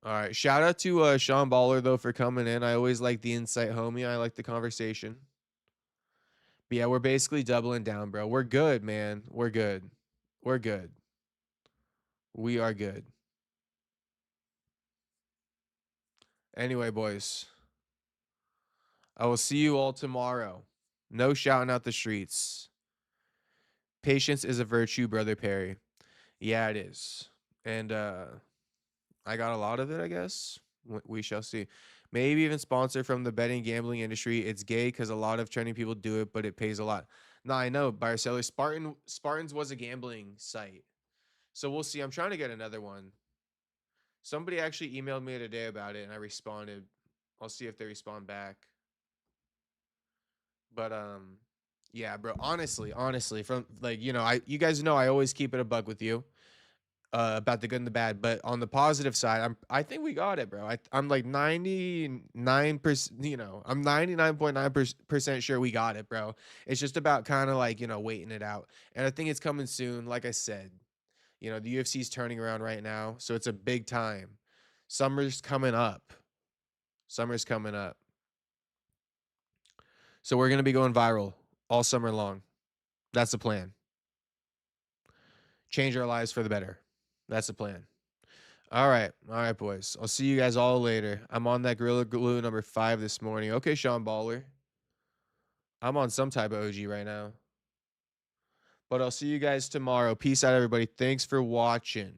All right. Shout out to Sean Baller though for coming in. I always like the insight, homie. I like the conversation. But yeah, we're basically doubling down, bro. We're good, man. We're good. We're good. We are good. Anyway, boys, I will see you all tomorrow. No shouting out the streets. Patience is a virtue, brother Perry. Yeah, it is. And I got a lot of it, I guess. We shall see. Maybe even sponsor from the betting gambling industry. It's gay because a lot of trending people do it, but it pays a lot. Nah, I know. Buyer seller. Spartans was a gambling site. So we'll see. I'm trying to get another one. Somebody actually emailed me today about it, and I responded. I'll see if they respond back. But Yeah, bro. Honestly, from like, you guys know I always keep it a buck with you about the good and the bad, but on the positive side, I think we got it, bro. I'm like 99%, I'm 99.9% sure we got it, bro. It's just about kind of like, waiting it out. And I think it's coming soon. Like I said, the UFC's turning around right now, so it's a big time. Summer's coming up. Summer's coming up. So we're going to be going viral all summer long. That's the plan. Change our lives for the better. That's the plan. All right, boys. I'll see you guys all later. I'm on that Gorilla Glue number 5 this morning. Okay, Sean Baller. I'm on some type of OG right now. But I'll see you guys tomorrow. Peace out, everybody. Thanks for watching.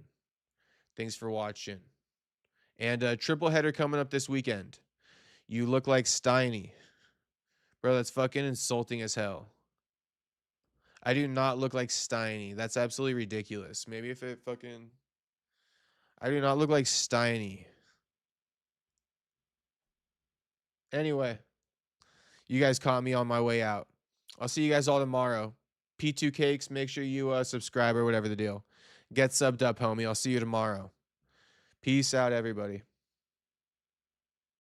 And triple header coming up this weekend. You look like Steiny. Bro, that's fucking insulting as hell. I do not look like Steiny. That's absolutely ridiculous. Maybe if it fucking... I do not look like Steiny. Anyway, you guys caught me on my way out. I'll see you guys all tomorrow. P2 Cakes, make sure you subscribe or whatever the deal. Get subbed up, homie. I'll see you tomorrow. Peace out, everybody.